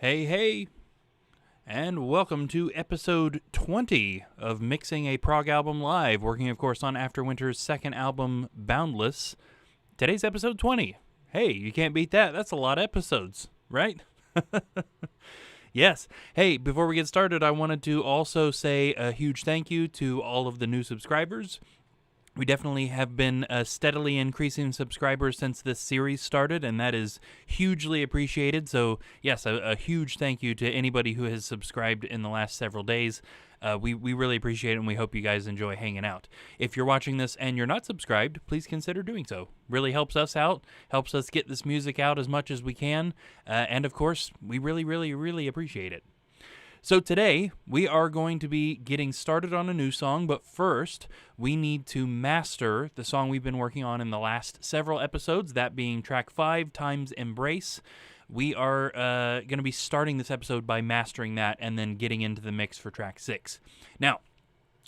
Hey, hey, and welcome to episode 20 of Mixing a Prog Album Live, working, of course, on AfterWinter's second album, Boundless. Today's episode 20. Hey, you can't beat that. That's a lot of episodes, right? Yes. Hey, before we get started, I wanted to also say a huge thank you to all of the new subscribers. We definitely have been steadily increasing subscribers since this series started, and that is hugely appreciated. So, yes, a huge thank you to anybody who has subscribed in the last several days. We really appreciate it, and we hope you guys enjoy hanging out. If you're watching this and you're not subscribed, please consider doing so. Really helps us out, helps us get this music out as much as we can, and of course, we really appreciate it. So today, we are going to be getting started on a new song, but first, we need to master the song we've been working on in the last several episodes, that being track 5, Time's Embrace. We are going to be starting this episode by mastering that and then getting into the mix for track 6. Now,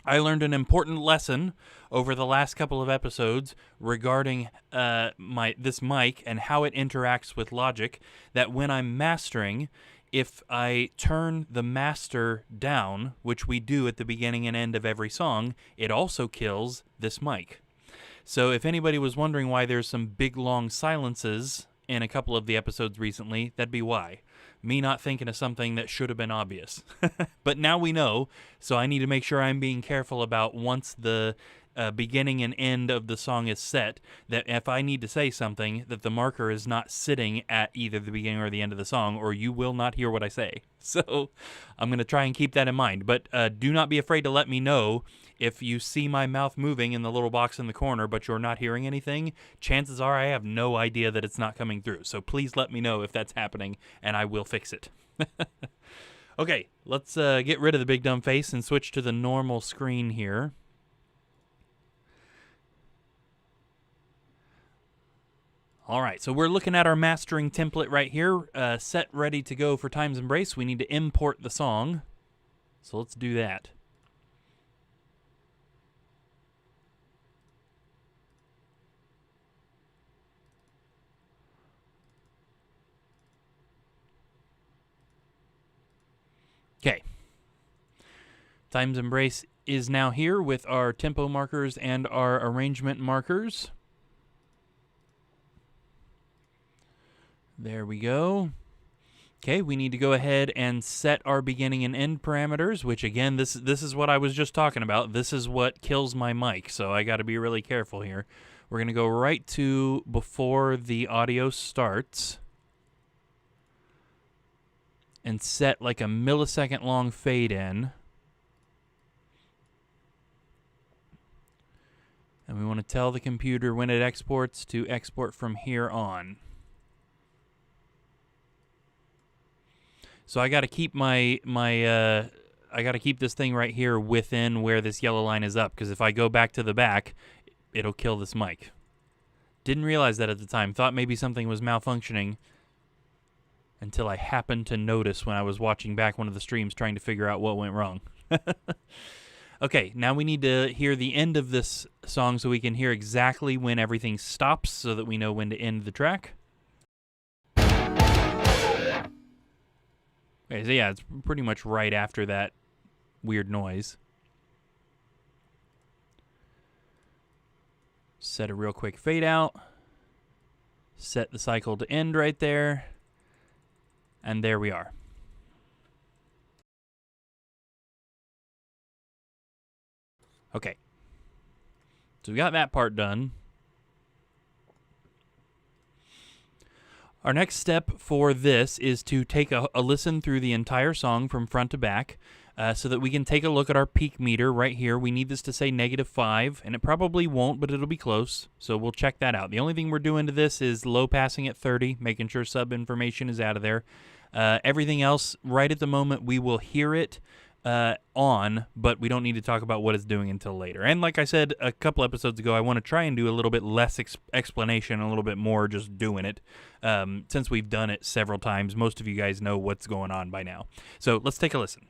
I learned an important lesson over the last couple of episodes regarding this mic and how it interacts with Logic, that when I'm mastering, if I turn the master down, which we do at the beginning and end of every song, it also kills this mic. So if anybody was wondering why there's some big long silences in a couple of the episodes recently, that'd be why. Me not thinking of something that should have been obvious. But now we know, so I need to make sure I'm being careful about once the beginning and end of the song is set, that if I need to say something, that the marker is not sitting at either the beginning or the end of the song, or you will not hear what I say. So I'm going to try and keep that in mind. But do not be afraid to let me know if you see my mouth moving in the little box in the corner, but you're not hearing anything. Chances are I have no idea that it's not coming through. So please let me know if that's happening, and I will fix it. Okay, let's get rid of the big dumb face and switch to the normal screen here. All right, so we're looking at our mastering template right here, set ready to go for Time's Embrace. We need to import the song, so let's do that. Okay, Time's Embrace is now here with our tempo markers and our arrangement markers. There we go. Okay, we need to go ahead and set our beginning and end parameters, which again, this is what I was just talking about. This is what kills my mic, so I got to be really careful here. We're going to go right to before the audio starts and set like a millisecond long fade in. And we want to tell the computer when it exports to export from here on. So I got to keep I got to keep this thing right here within where this yellow line is up, because if I go back to the back, it'll kill this mic. Didn't realize that at the time. Thought maybe something was malfunctioning until I happened to notice when I was watching back one of the streams trying to figure out what went wrong. Okay, now we need to hear the end of this song so we can hear exactly when everything stops so that we know when to end the track. Okay, so yeah, it's pretty much right after that weird noise. Set a real quick fade out. Set the cycle to end right there. And there we are. Okay. So we got that part done. Our next step for this is to take a listen through the entire song from front to back so that we can take a look at our peak meter right here. We need this to say -5, and it probably won't, but it'll be close, so we'll check that out. The only thing we're doing to this is low passing at 30, making sure sub information is out of there. Everything else, right at the moment, we will hear it on, but we don't need to talk about what it's doing until later. And like I said a couple episodes ago, I want to try and do a little bit less explanation, a little bit more just doing it. Since we've done it several times, most of you guys know what's going on by now. So let's take a listen.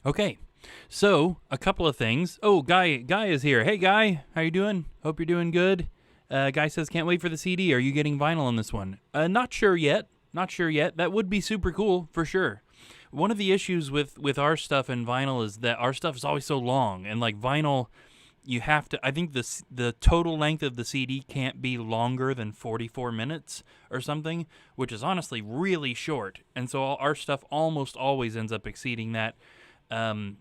Okay, so a couple of things. Oh, Guy is here. Hey, Guy, how you doing? Hope you're doing good. Guy says, can't wait for the CD. Are you getting vinyl on this one? Not sure yet. That would be super cool, for sure. One of the issues with our stuff and vinyl is that our stuff is always so long. And, like, vinyl, you have to... I think the total length of the CD can't be longer than 44 minutes or something, which is honestly really short. And so our stuff almost always ends up exceeding that. And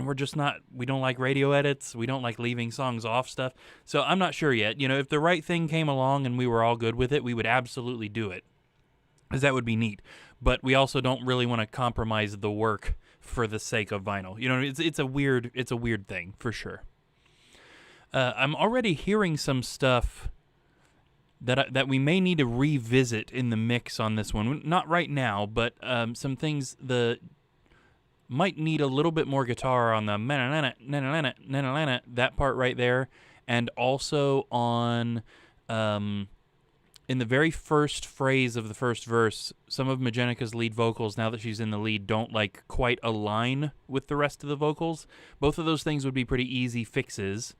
we're just not, we don't like radio edits. We don't like leaving songs off stuff. So I'm not sure yet. You know, if the right thing came along and we were all good with it, we would absolutely do it, because that would be neat. But we also don't really want to compromise the work for the sake of vinyl. You know, it's a weird thing for sure. I'm already hearing some stuff that we may need to revisit in the mix on this one. Not right now, but some things might need a little bit more guitar on the that part right there, and also on in the very first phrase of the first verse, some of Majenica's lead vocals, now that she's in the lead, don't like quite align with the rest of the vocals. Both of those things would be pretty easy fixes,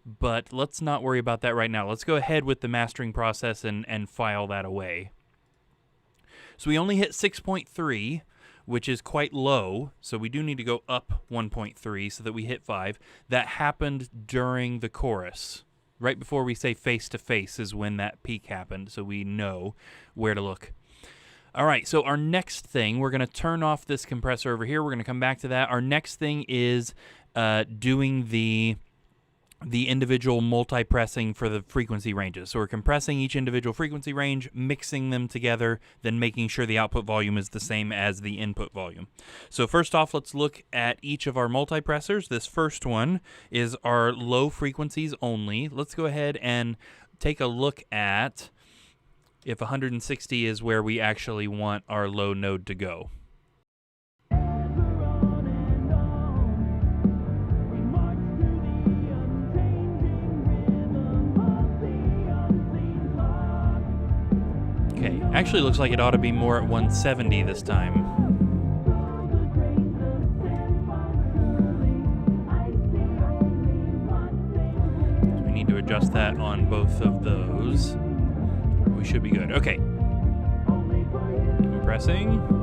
but let's not worry about that right now. Let's go ahead with the mastering process and file that away. So we only hit 6.3, which is quite low, so we do need to go up 1.3 so that we hit 5. That happened during the chorus. Right before we say face to face is when that peak happened, so we know where to look. All right, so our next thing, we're going to turn off this compressor over here. We're going to come back to that. Our next thing is doing the individual multi-pressing for the frequency ranges. So we're compressing each individual frequency range, mixing them together, then making sure the output volume is the same as the input volume. So first off, let's look at each of our multi-pressors. This first one is our low frequencies only. Let's go ahead and take a look at if 160 is where we actually want our low node to go. Okay, actually looks like it ought to be more at 170 this time. So we need to adjust that on both of those. We should be good. Okay. Compressing.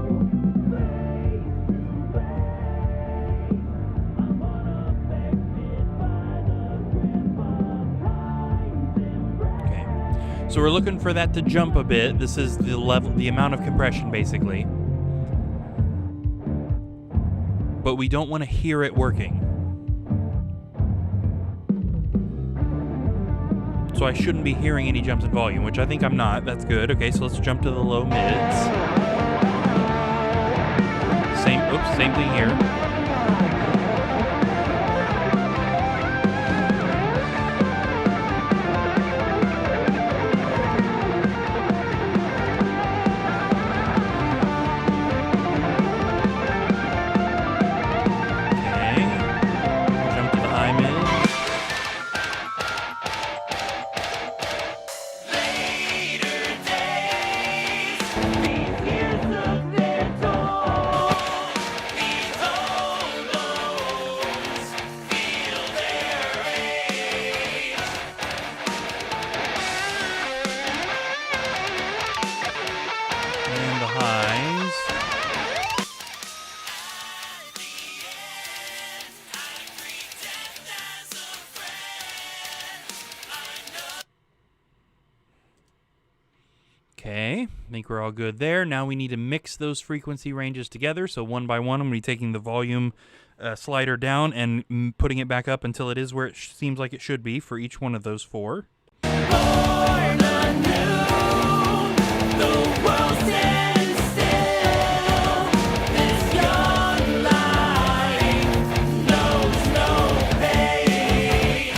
So we're looking for that to jump a bit. This is the level, the amount of compression, basically. But we don't want to hear it working. So I shouldn't be hearing any jumps in volume, which I think I'm not. That's good. Okay, so let's jump to the low mids. Same thing here. Okay, I think we're all good there. Now we need to mix those frequency ranges together. So one by one, I'm going to be taking the volume slider down and putting it back up until it is where it seems like it should be for each one of those four. Born anew, the world stands still. This young life knows no pain.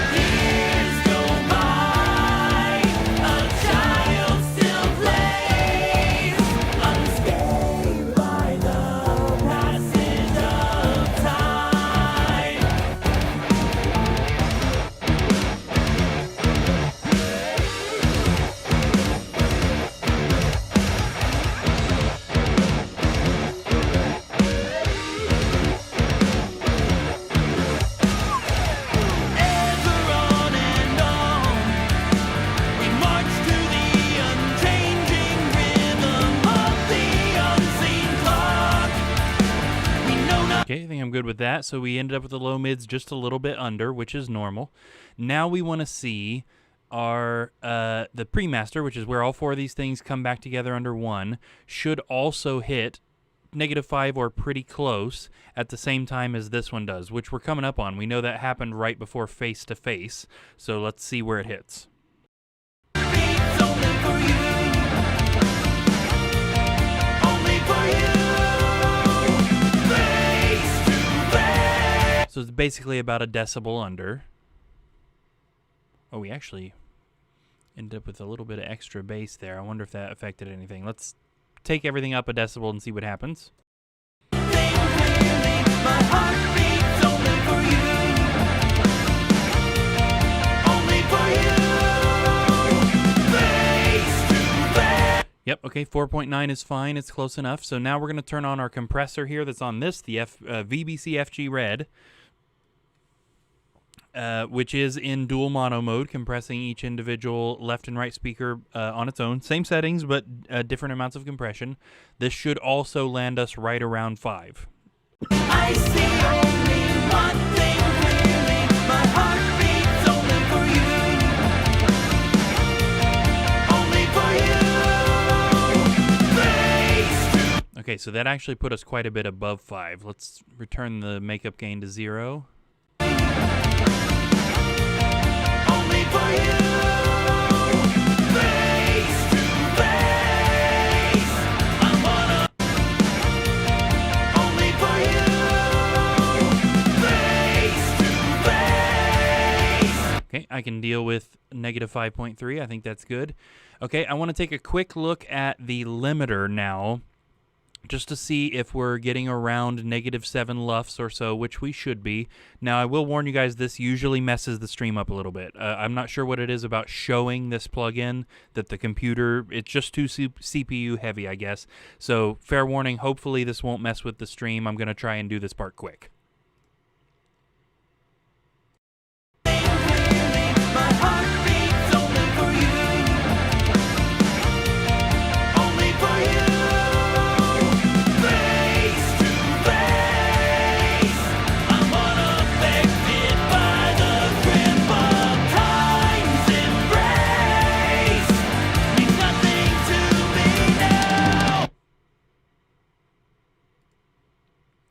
Years go by, a child still plays, unscathed by the Okay, I think I'm good with that. So we ended up with the low mids just a little bit under, which is normal. Now we want to see our the pre-master, which is where all four of these things come back together under one, should also hit -5 or pretty close at the same time as this one does, which we're coming up on. We know that happened right before face to face, so let's see where it hits. So it's basically about a decibel under. Oh, we actually ended up with a little bit of extra bass there. I wonder if that affected anything. Let's take everything up a decibel and see what happens. Yep, okay, 4.9 is fine. It's close enough. So now we're going to turn on our compressor here that's on this, the VBC FG Red, which is in dual mono mode, compressing each individual left and right speaker on its own. Same settings, but different amounts of compression. This should also land us right around 5. I see only one thing clearly. My heart beats only for you. Only for you. Okay, so that actually put us quite a bit above 5. Let's return the makeup gain to 0. Only for you. Face to face. I'm on only for you. Face to face. Okay, I can deal with -5.3. I think that's good. Okay, I want to take a quick look at the limiter now, just to see if we're getting around -7 LUFS or so, which we should be. Now, I will warn you guys, this usually messes the stream up a little bit. I'm not sure what it is about showing this plugin, that the computer, it's just too CPU heavy, I guess. So, fair warning, hopefully this won't mess with the stream. I'm going to try and do this part quick.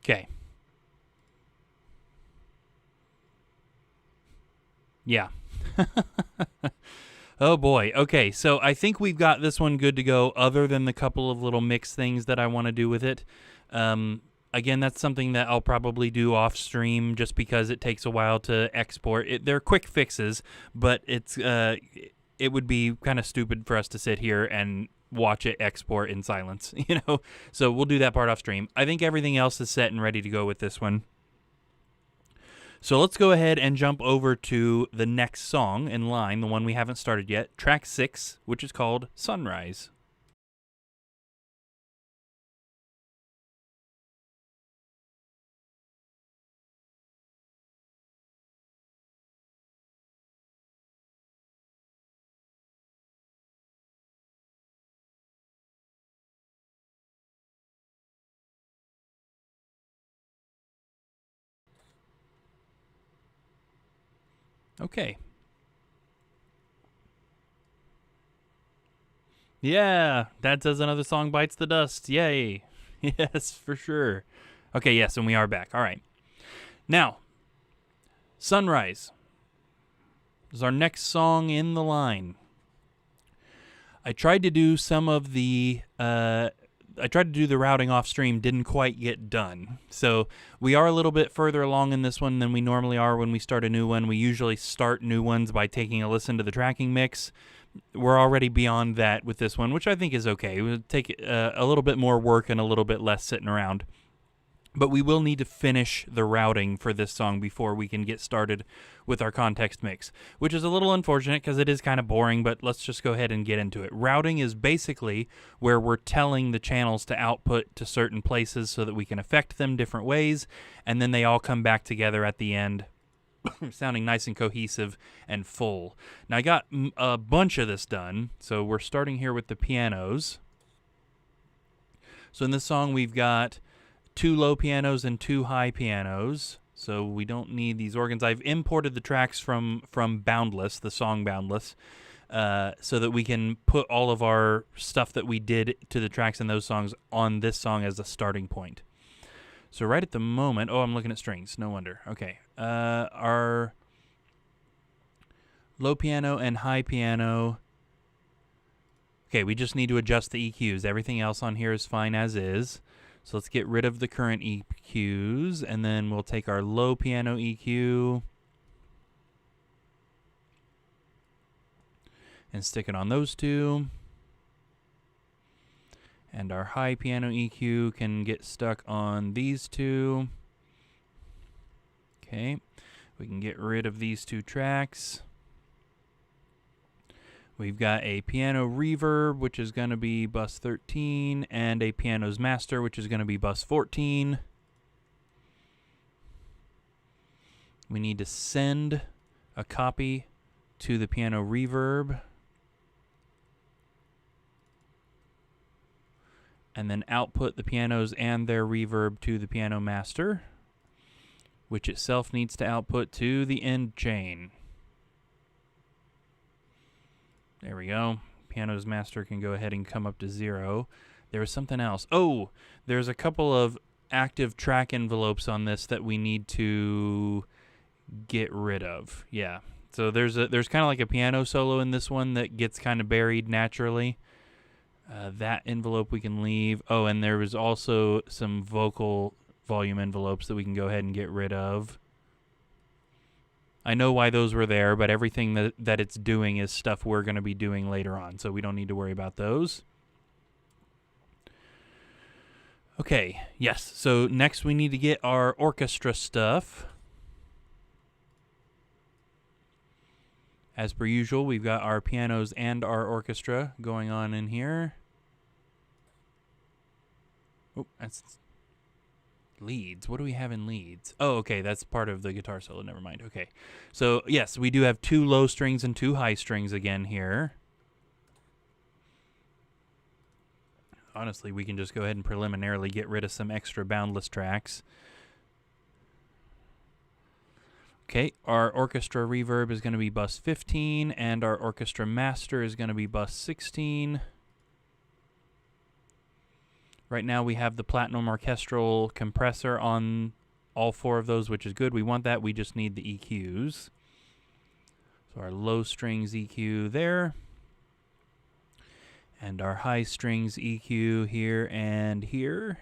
Okay. Yeah. Oh boy. Okay, so I think we've got this one good to go, other than the couple of little mix things that I want to do with it. Again, that's something that I'll probably do off stream, just because it takes a while to export. They're quick fixes, but it would be kind of stupid for us to sit here and watch it export in silence, you know? So we'll do that part off stream. I think everything else is set and ready to go with this one. So let's go ahead and jump over to the next song in line, the one we haven't started yet, track 6, which is called Sunrise. Okay. Yeah, that says another song bites the dust. Yay. Yes, for sure. Okay, yes, and we are back. All right. Now, Sunrise is our next song in the line. I tried to do some of the routing off stream, didn't quite get done. So we are a little bit further along in this one than we normally are when we start a new one. We usually start new ones by taking a listen to the tracking mix. We're already beyond that with this one, which I think is okay. It would take a little bit more work and a little bit less sitting around. But we will need to finish the routing for this song before we can get started with our context mix, which is a little unfortunate because it is kind of boring, but let's just go ahead and get into it. Routing is basically where we're telling the channels to output to certain places so that we can affect them different ways, and then they all come back together at the end, sounding nice and cohesive and full. Now, I got a bunch of this done, so we're starting here with the pianos. So in this song, we've got 2 low pianos and 2 high pianos, so we don't need these organs. I've imported the tracks from Boundless, the song Boundless, so that we can put all of our stuff that we did to the tracks in those songs on this song as a starting point. So right at the moment, I'm looking at strings, no wonder. Okay, our low piano and high piano. Okay, we just need to adjust the EQs. Everything else on here is fine as is. So let's get rid of the current EQs, and then we'll take our low piano EQ and stick it on those two. And our high piano EQ can get stuck on these two. Okay, we can get rid of these 2 tracks. We've got a piano reverb, which is going to be bus 13, and a piano's master, which is going to be bus 14. We need to send a copy to the piano reverb, and then output the pianos and their reverb to the piano master, which itself needs to output to the end chain. There we go. Piano's master can go ahead and come up to 0. There was something else. Oh, there's a couple of active track envelopes on this that we need to get rid of. Yeah. So there's kind of like a piano solo in this one that gets kind of buried naturally. That envelope we can leave. Oh, and there was also some vocal volume envelopes that we can go ahead and get rid of. I know why those were there, but everything that it's doing is stuff we're going to be doing later on, so we don't need to worry about those. Okay, yes, so next we need to get our orchestra stuff. As per usual, we've got our pianos and our orchestra going on in here. Oh, that's leads. What do we have in leads? Oh, okay, that's part of the guitar solo. Never mind. Okay. So, yes, we do have 2 low strings and 2 high strings again here. Honestly, we can just go ahead and preliminarily get rid of some extra Boundless tracks. Okay, our orchestra reverb is going to be bus 15, and our orchestra master is going to be bus 16. Right now we have the Platinum Orchestral compressor on all 4 of those, which is good. We want that. We just need the EQs. So our low strings EQ there. And our high strings EQ here and here.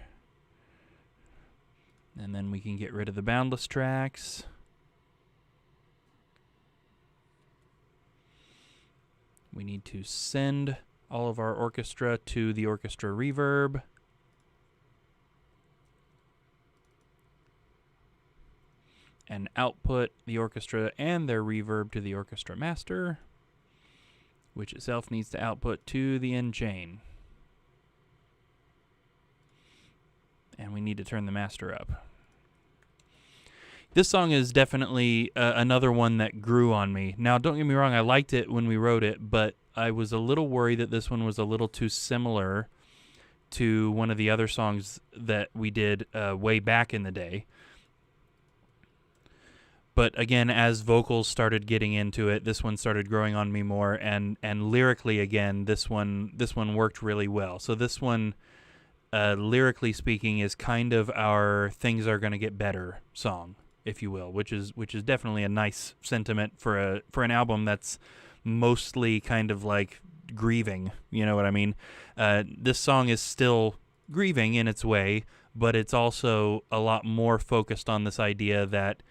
And then we can get rid of the Boundless tracks. We need to send all of our orchestra to the orchestra reverb. And output the orchestra and their reverb to the orchestra master, which itself needs to output to the end chain. And we need to turn the master up. This song is definitely another one that grew on me. Now, don't get me wrong, I liked it when we wrote it, but I was a little worried that this one was a little too similar to one of the other songs that we did way back in the day. But again, as vocals started getting into it, this one started growing on me more, and lyrically, again, this one worked really well. So this one, lyrically speaking, is kind of our "Things Are Gonna Get Better" song, if you will, which is definitely a nice sentiment for an album that's mostly kind of like grieving. You know what I mean? This song is still grieving in its way, but it's also a lot more focused on this idea that,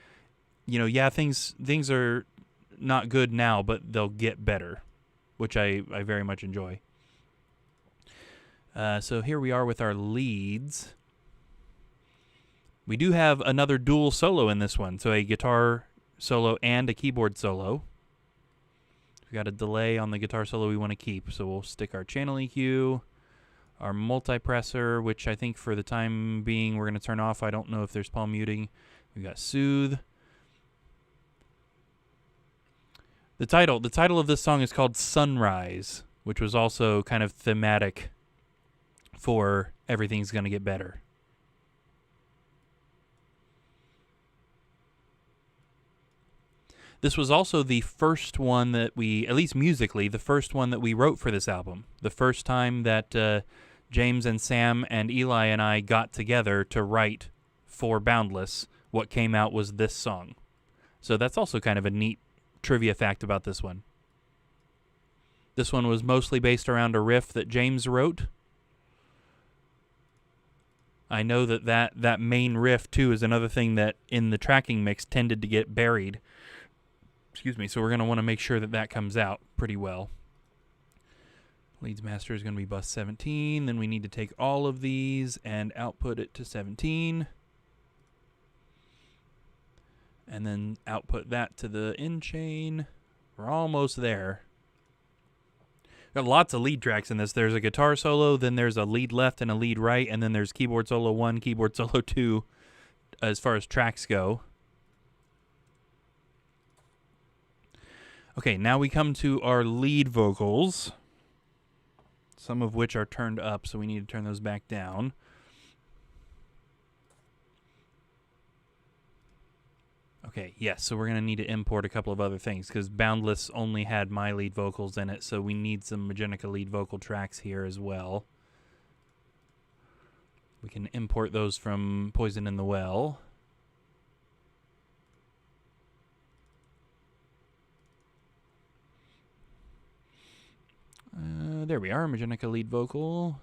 you know, yeah, things are not good now, but they'll get better, which I very much enjoy. So here we are with our leads. We do have another dual solo in this one, so a guitar solo and a keyboard solo. We've got a delay on the guitar solo we want to keep, so we'll stick our channel EQ, our multipressor, which I think for the time being we're going to turn off. I don't know if there's palm muting. We've got soothe. The title of this song is called Sunrise, which was also kind of thematic for Everything's Gonna Get Better. This was also the first one that we, at least musically, the first one that we wrote for this album. The first time that James and Sam and Eli and I got together to write for Boundless, what came out was this song. So that's also kind of a neat trivia fact about this one. This one was mostly based around a riff that James wrote. I know that main riff, too, is another thing that in the tracking mix tended to get buried. Excuse me, so we're going to want to make sure that comes out pretty well. Leads master is going to be bus 17. Then we need to take all of these and output it to 17. And then output that to the in chain. We're almost there. Got lots of lead tracks in this. There's a guitar solo, then there's a lead left and a lead right, and then there's keyboard solo 1, keyboard solo 2 as far as tracks go. Okay, now we come to our lead vocals, some of which are turned up, so we need to turn those back down. Okay, yes, so we're going to need to import a couple of other things because Boundless only had my lead vocals in it, so we need some Majennica lead vocal tracks here as well. We can import those from Poison in the Well. There we are, Majennica lead vocal.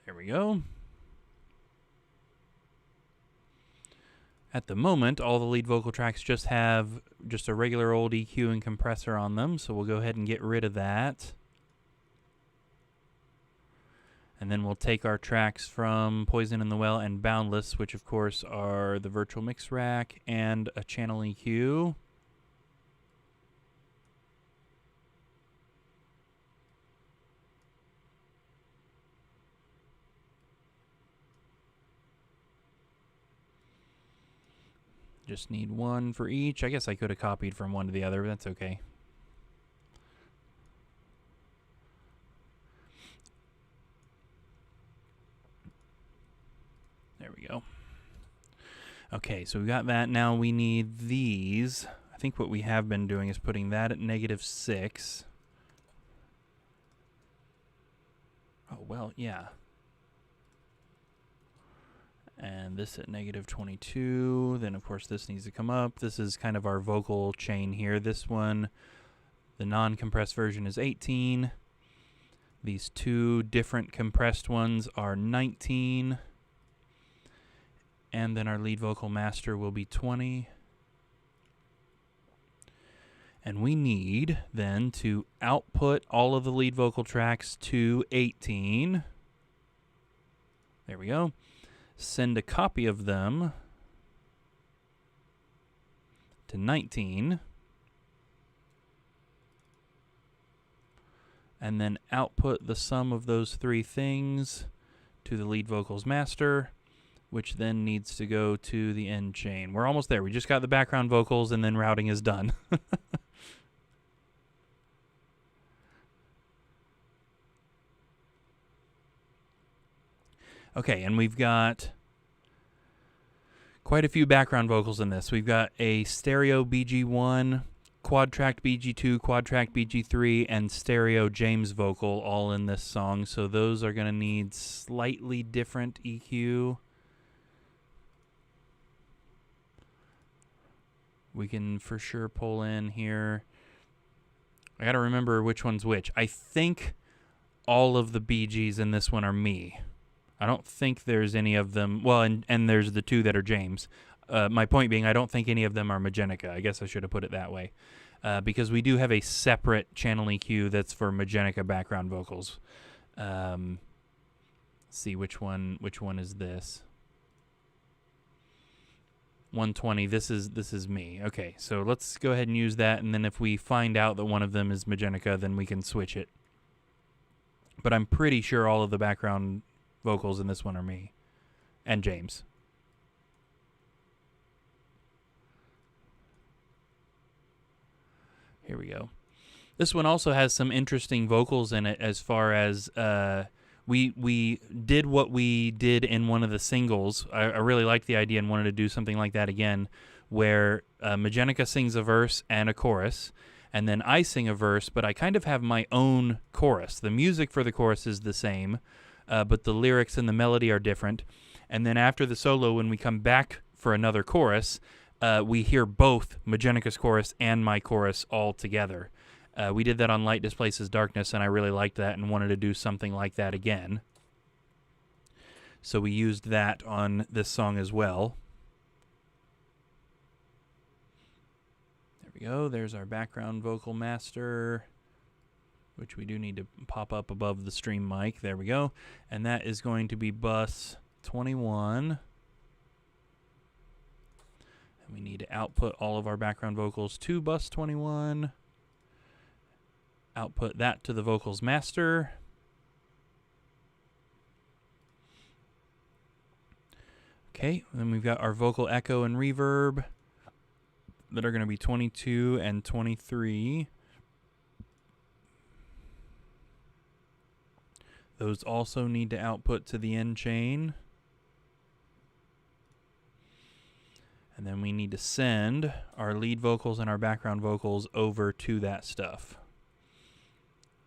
There we go. At the moment, all the lead vocal tracks just have just a regular old EQ and compressor on them, so we'll go ahead and get rid of that. And then we'll take our tracks from Poison in the Well and Boundless, which of course are the virtual mix rack and a channel EQ. Just need one for each. I guess I could have copied from one to the other, but that's okay. There we go. Okay, so we got that. Now we need these. I think what we have been doing is putting that at -6. Oh, well, yeah. And this at -22. Then, of course, this needs to come up. This is kind of our vocal chain here. This one, the non-compressed version, is 18. These two different compressed ones are 19. And then our lead vocal master will be 20. And we need, then, to output all of the lead vocal tracks to 18. There we go. Send a copy of them to 19, and then output the sum of those three things to the lead vocals master, which then needs to go to the end chain. We're almost there. We just got the background vocals, and then routing is done. Okay, and we've got quite a few background vocals in this. We've got a stereo BG1, quad-tracked BG2, quad-tracked BG3, and stereo James vocal all in this song. So those are going to need slightly different EQ. We can for sure pull in here. I got to remember which one's which. I think all of the BGs in this one are me. I don't think there's any of them. Well, and there's the two that are James. My point being, I don't think any of them are Majennica. I guess I should have put it that way. Because we do have a separate channel EQ that's for Majennica background vocals. Let's see which one is this. 120. This is me. Okay, so let's go ahead and use that, and then if we find out that one of them is Majennica, then we can switch it. But I'm pretty sure all of the background vocals in this one are me and James. Here we go. This one also has some interesting vocals in it as far as we did what we did in one of the singles. I really liked the idea and wanted to do something like that again, where Majennica sings a verse and a chorus, and then I sing a verse, but I kind of have my own chorus. The music for the chorus is the same, but the lyrics and the melody are different. And then after the solo, when we come back for another chorus, we hear both Majennica's chorus and my chorus all together. We did that on Light Displaces Darkness, and I really liked that and wanted to do something like that again. So we used that on this song as well. There we go. There's our background vocal master, which we do need to pop up above the stream mic. There we go. And that is going to be bus 21. And we need to output all of our background vocals to bus 21. Output that to the vocals master. Okay, then we've got our vocal echo and reverb that are going to be 22 and 23. Those also need to output to the end chain. And then we need to send our lead vocals and our background vocals over to that stuff.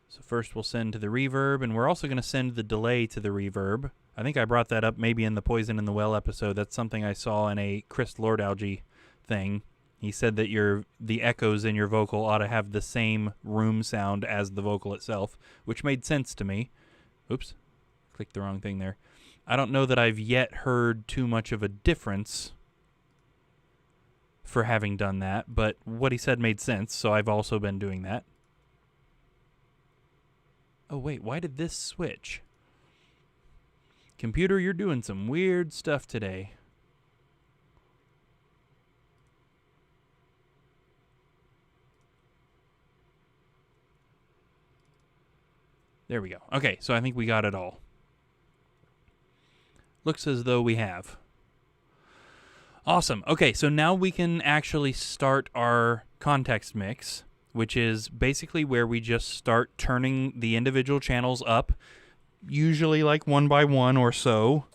So first we'll send to the reverb, and we're also going to send the delay to the reverb. I think I brought that up maybe in the Poison in the Well episode. That's something I saw in a Chris Lordalgie thing. He said that the echoes in your vocal ought to have the same room sound as the vocal itself, which made sense to me. Oops, clicked the wrong thing there. I don't know that I've yet heard too much of a difference for having done that, but what he said made sense, so I've also been doing that. Oh, wait, why did this switch? Computer, you're doing some weird stuff today. There we go. Okay, so I think we got it all. Looks as though we have. Awesome. Okay, so now we can actually start our context mix, which is basically where we just start turning the individual channels up, usually like one by one or so,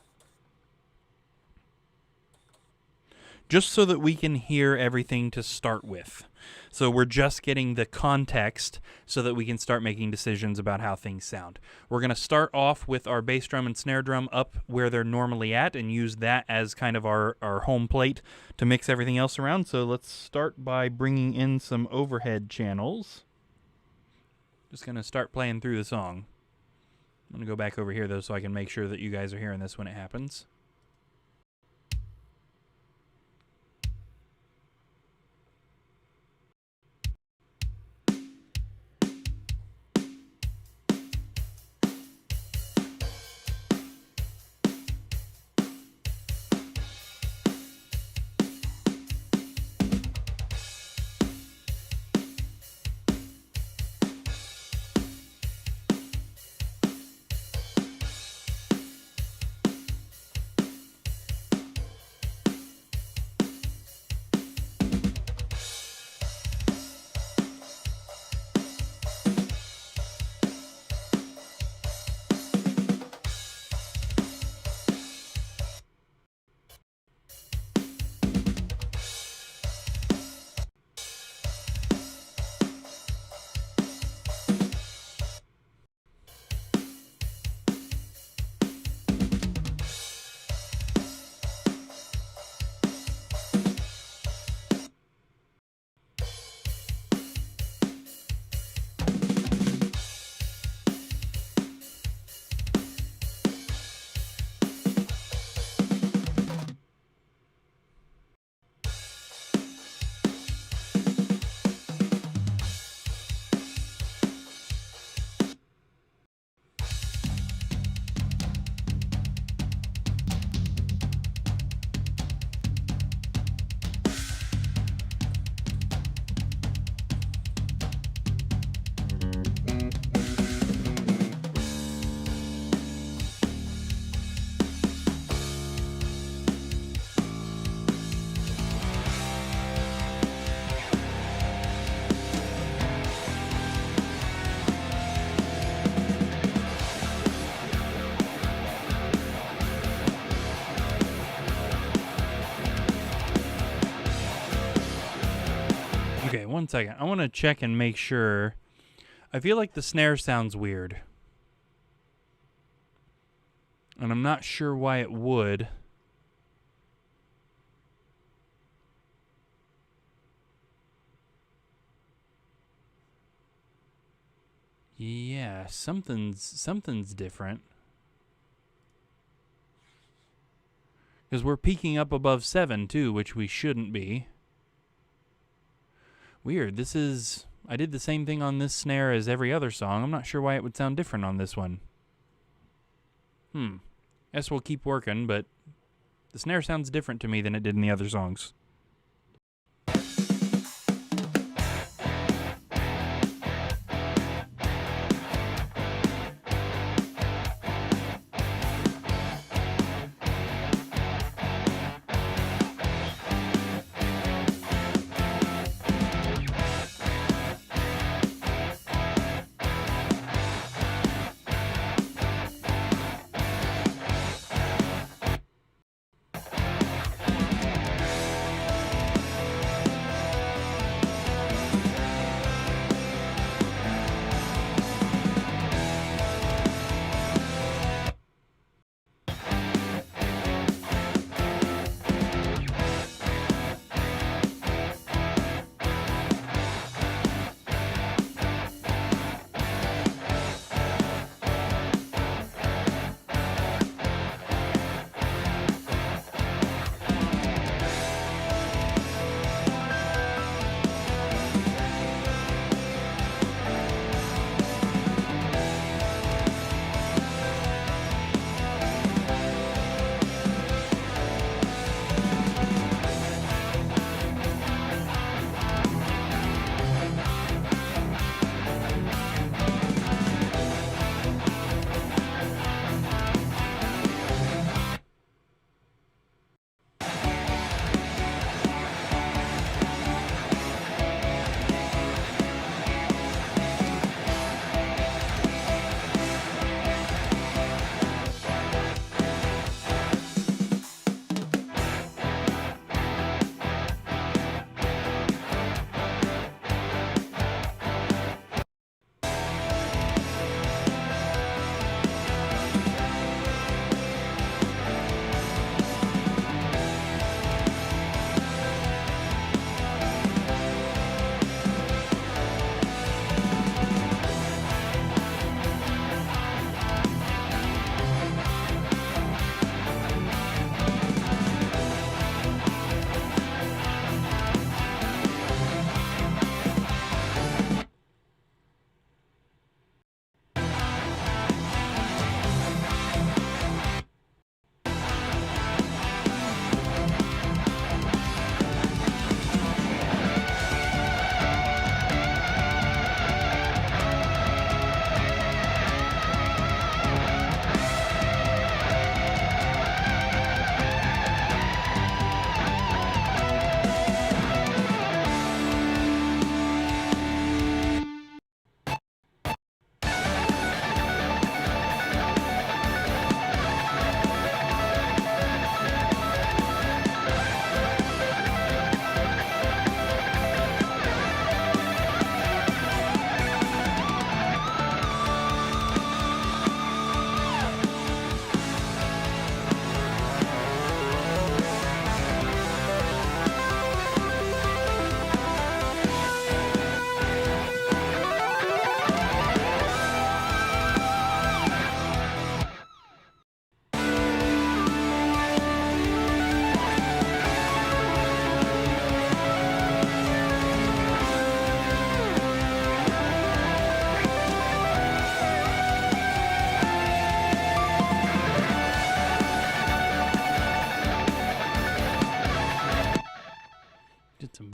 just so that we can hear everything to start with. So we're just getting the context so that we can start making decisions about how things sound. We're going to start off with our bass drum and snare drum up where they're normally at and use that as kind of our home plate to mix everything else around. So let's start by bringing in some overhead channels. Just going to start playing through the song. I'm going to go back over here, though, so I can make sure that you guys are hearing this when it happens. one second. I want to check and make sure. I feel like the snare sounds weird. And I'm not sure why it would. Yeah, something's different. Because we're peaking up above 7 too, which we shouldn't be. Weird. I did the same thing on this snare as every other song. I'm not sure why it would sound different on this one. Guess we'll keep working, but the snare sounds different to me than it did in the other songs.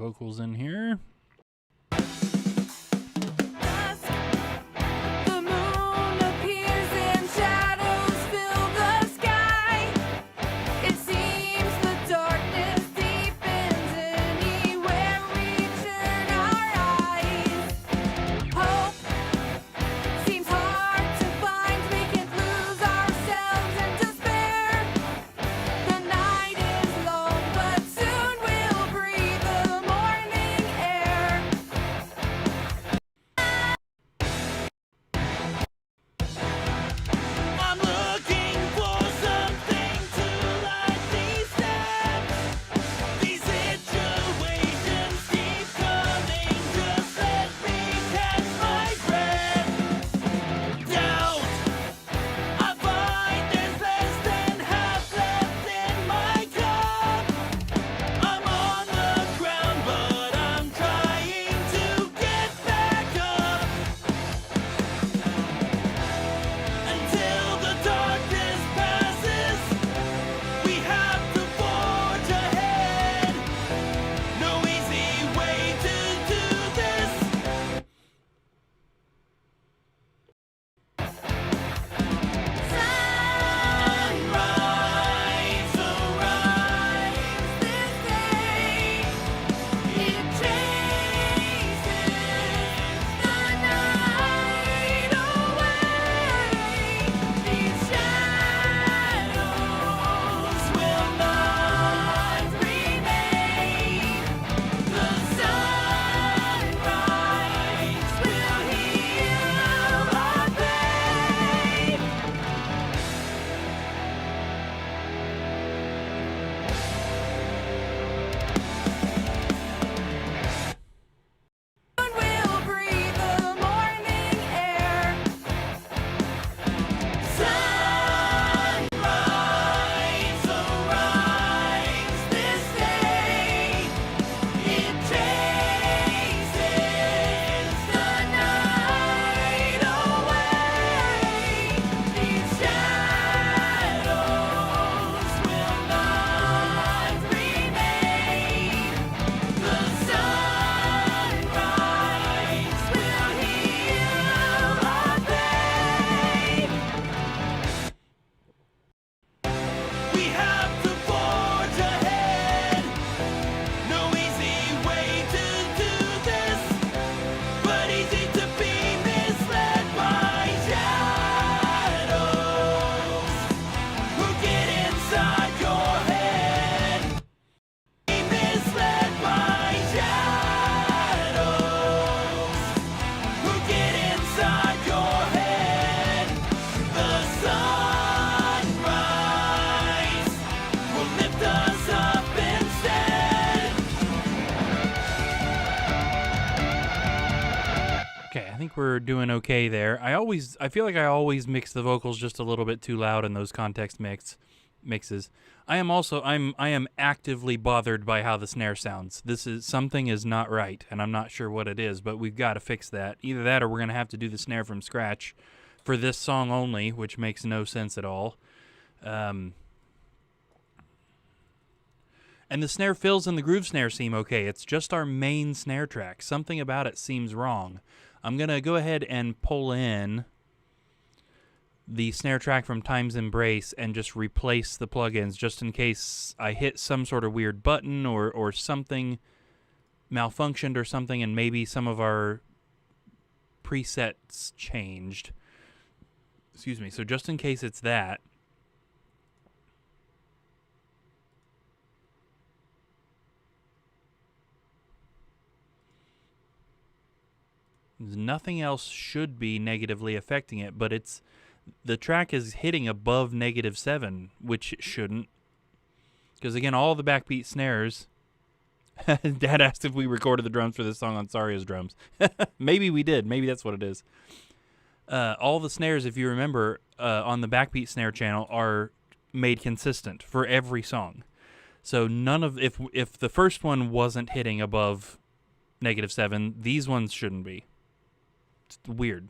vocals in here. think we're doing okay there. I feel like I always mix the vocals just a little bit too loud in those context mixes. I am actively bothered by how the snare sounds. Something is not right, and I'm not sure what it is, but we've got to fix that. Either that or we're going to have to do the snare from scratch for this song only, which makes no sense at all. And the snare fills and the groove snare seem okay. It's just our main snare track. Something about it seems wrong. I'm going to go ahead and pull in the snare track from Time's Embrace and just replace the plugins just in case I hit some sort of weird button or something malfunctioned or something, and maybe some of our presets changed. Excuse me. So just in case it's that, nothing else should be negatively affecting it, but the track is hitting above -7, which it shouldn't. Because again, all the backbeat snares. Dad asked if we recorded the drums for this song on Saria's drums. Maybe we did. Maybe that's what it is. All the snares, if you remember, on the backbeat snare channel are made consistent for every song. So if the first one wasn't hitting above -7, these ones shouldn't be. It's weird.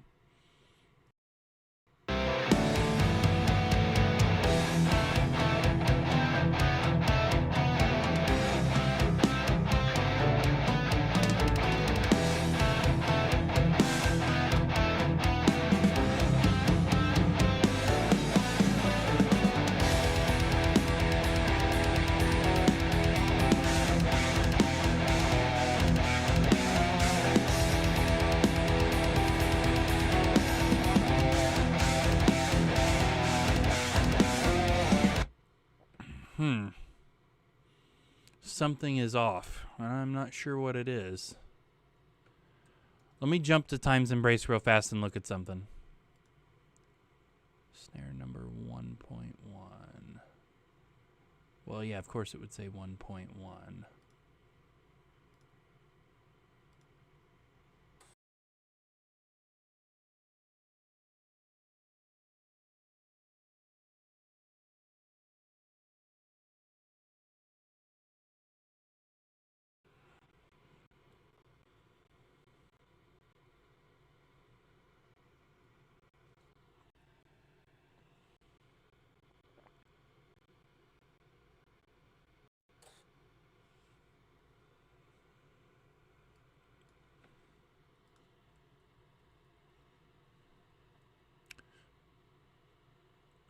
Something is off. I'm not sure what it is. Let me jump to Time's Embrace real fast and look at something. Snare number 1.1. Well, yeah, of course it would say 1.1.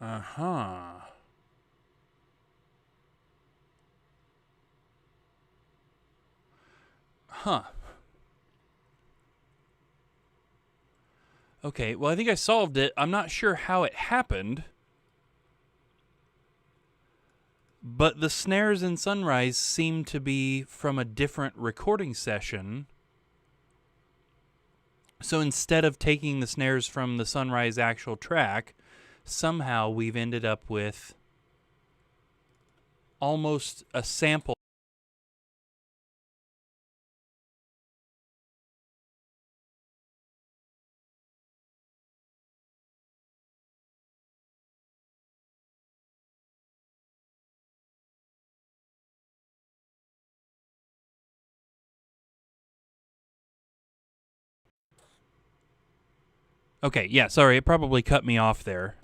Uh-huh. Huh. Okay, well, I think I solved it. I'm not sure how it happened. But the snares in Sunrise seem to be from a different recording session. So instead of taking the snares from the Sunrise actual track, somehow we've ended up with almost a sample. Okay, yeah, sorry, it probably cut me off there.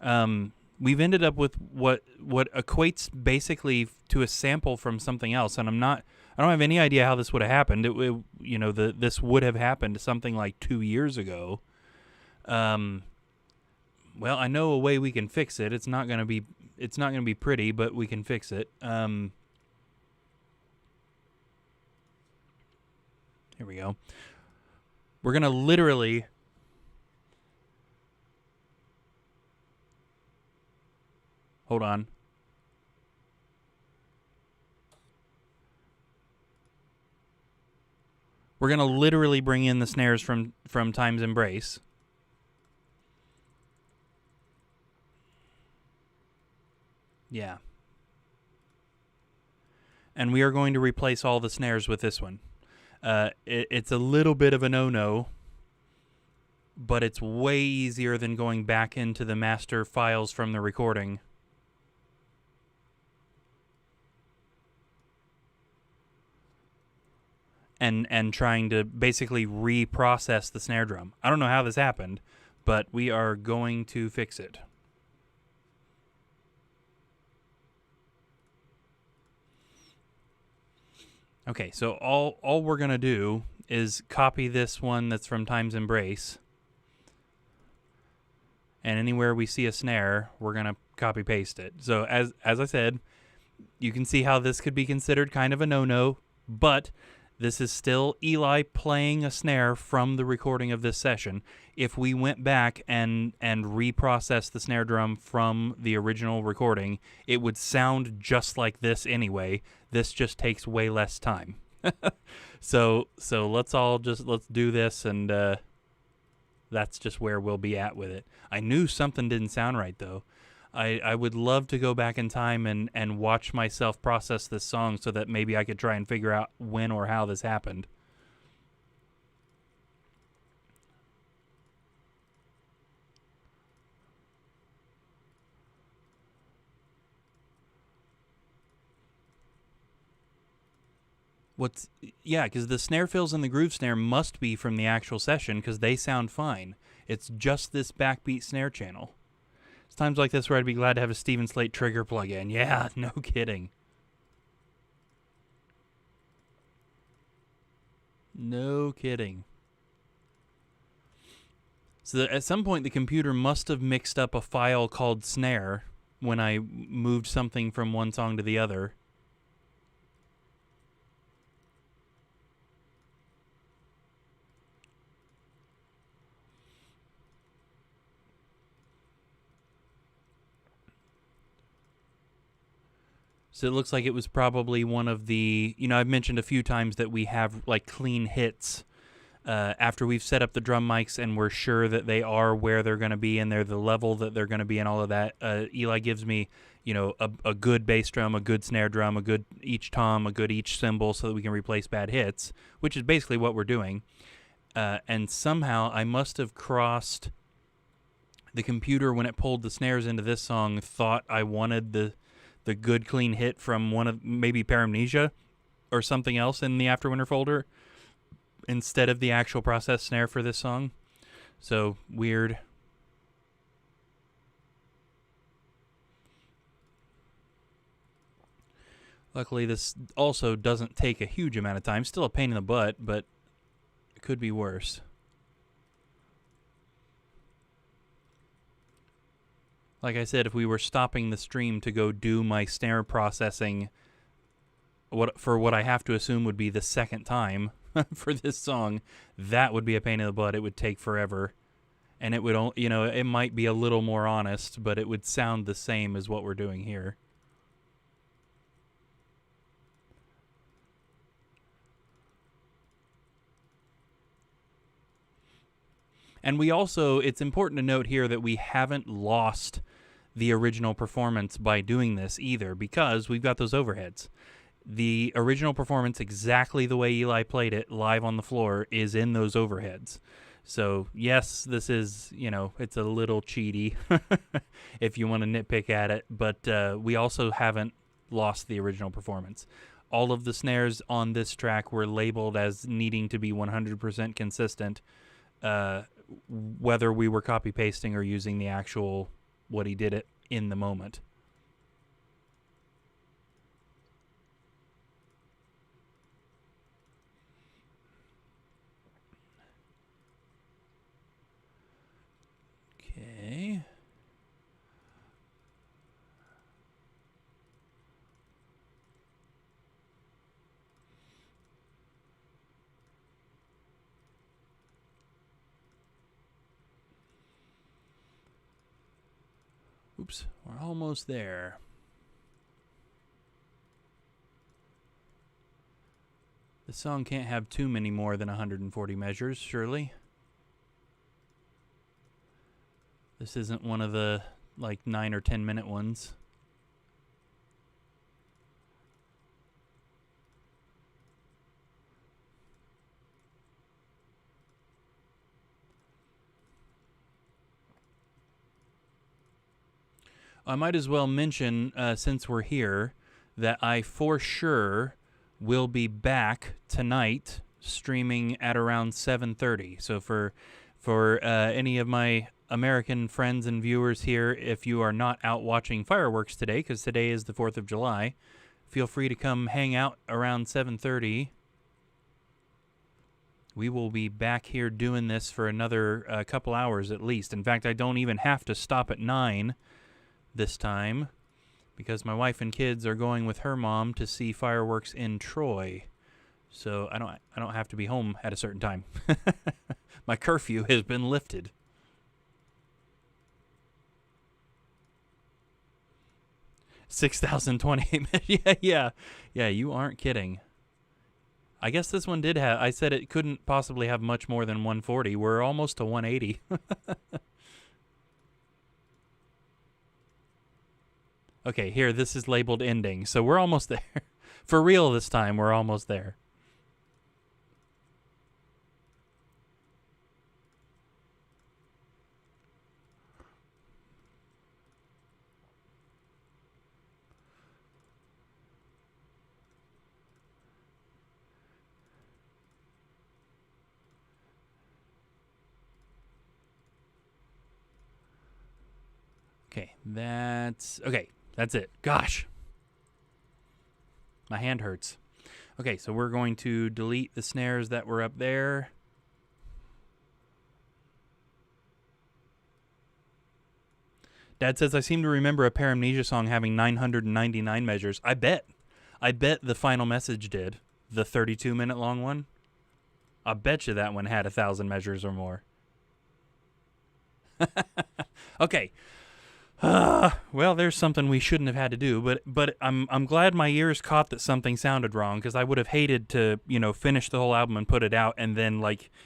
We've ended up with what equates basically to a sample from something else, and I don't have any idea how this would have happened. This would have happened something like 2 years ago. Well, I know a way we can fix it. It's not gonna be pretty, but we can fix it. Here we go. We're gonna literally. Hold on. We're going to literally bring in the snares from Time's Embrace. Yeah. And we are going to replace all the snares with this one. It's a little bit of a no-no. but it's way easier than going back into the master files from the recording. And trying to basically reprocess the snare drum. I don't know how this happened, but we are going to fix it. Okay, so all we're going to do is copy this one that's from Time's Embrace. And anywhere we see a snare, we're going to copy paste it. So as I said, you can see how this could be considered kind of a no-no, but this is still Eli playing a snare from the recording of this session. If we went back and reprocessed the snare drum from the original recording, it would sound just like this anyway. This just takes way less time. So let's do this, and that's just where we'll be at with it. I knew something didn't sound right, though. I would love to go back in time and watch myself process this song so that maybe I could try and figure out when or how this happened. Because the snare fills and the groove snare must be from the actual session because they sound fine. It's just this backbeat snare channel. It's times like this where I'd be glad to have a Steven Slate trigger plug-in. Yeah, no kidding. No kidding. So at some point, the computer must have mixed up a file called snare when I moved something from one song to the other. So it looks like it was probably one of the, I've mentioned a few times that we have like clean hits after we've set up the drum mics and we're sure that they are where they're going to be and they're the level that they're going to be and all of that. Eli gives me, a good bass drum, a good snare drum, a good each tom, a good each cymbal so that we can replace bad hits, which is basically what we're doing. And somehow I must have crossed the computer when it pulled the snares into this song, thought I wanted the good clean hit from one of maybe Paramnesia or something else in the AfterWinter folder instead of the actual process snare for this song. So weird. Luckily, this also doesn't take a huge amount of time. Still a pain in the butt, but it could be worse. Like I said, if we were stopping the stream to go do my snare processing, what I have to assume would be the second time for this song, that would be a pain in the butt. It would take forever. And it would, it might be a little more honest, but it would sound the same as what we're doing here. And we also, it's important to note here that we haven't lost the original performance by doing this either, because we've got those overheads. The original performance, exactly the way Eli played it live on the floor, is in those overheads. So, yes, this is, it's a little cheaty if you want to nitpick at it, but we also haven't lost the original performance. All of the snares on this track were labeled as needing to be 100% consistent, whether we were copy-pasting or using the actual, what he did it in the moment. Okay. Oops, we're almost there. The song can't have too many more than 140 measures, surely. This isn't one of the, 9 or 10 minute ones. I might as well mention, since we're here, that I for sure will be back tonight streaming at around 7:30. So for any of my American friends and viewers here, if you are not out watching fireworks today, because today is the 4th of July, feel free to come hang out around 7:30. We will be back here doing this for another couple hours at least. In fact, I don't even have to stop at 9 this time, because my wife and kids are going with her mom to see fireworks in Troy. So I don't have to be home at a certain time. My curfew has been lifted. $6,028. Yeah. You aren't kidding. I guess this one did have. I said it couldn't possibly have much more than 140. We're almost to 180. Okay, here, this is labeled ending, so we're almost there. For real this time, we're almost there. Okay, that's it. Gosh. My hand hurts. Okay, so we're going to delete the snares that were up there. Dad says, I seem to remember a Paramnesia song having 999 measures. I bet the Final Message did. The 32-minute long one. I bet you that one had 1,000 measures or more. Okay. Well, there's something we shouldn't have had to do, but I'm glad my ears caught that something sounded wrong, because I would have hated to, finish the whole album and put it out, and then,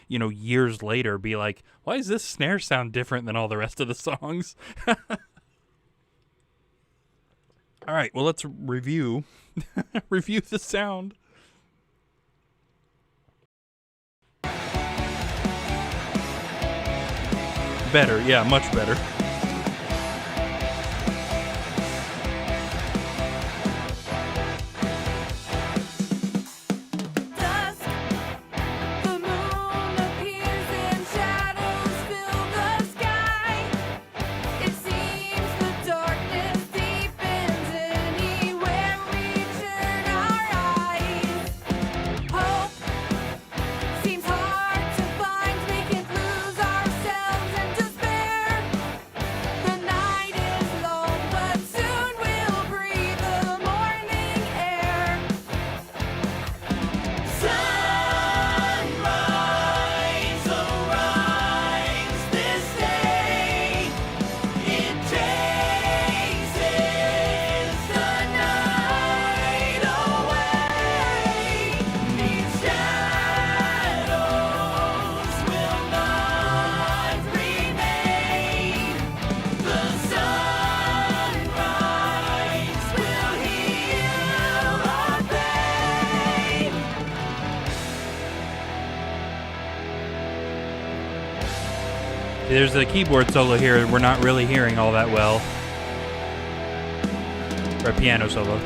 years later be like, why does this snare sound different than all the rest of the songs? All right, well, let's review the sound. Better, yeah, much better. There's a keyboard solo here we're not really hearing all that well. Or a piano solo.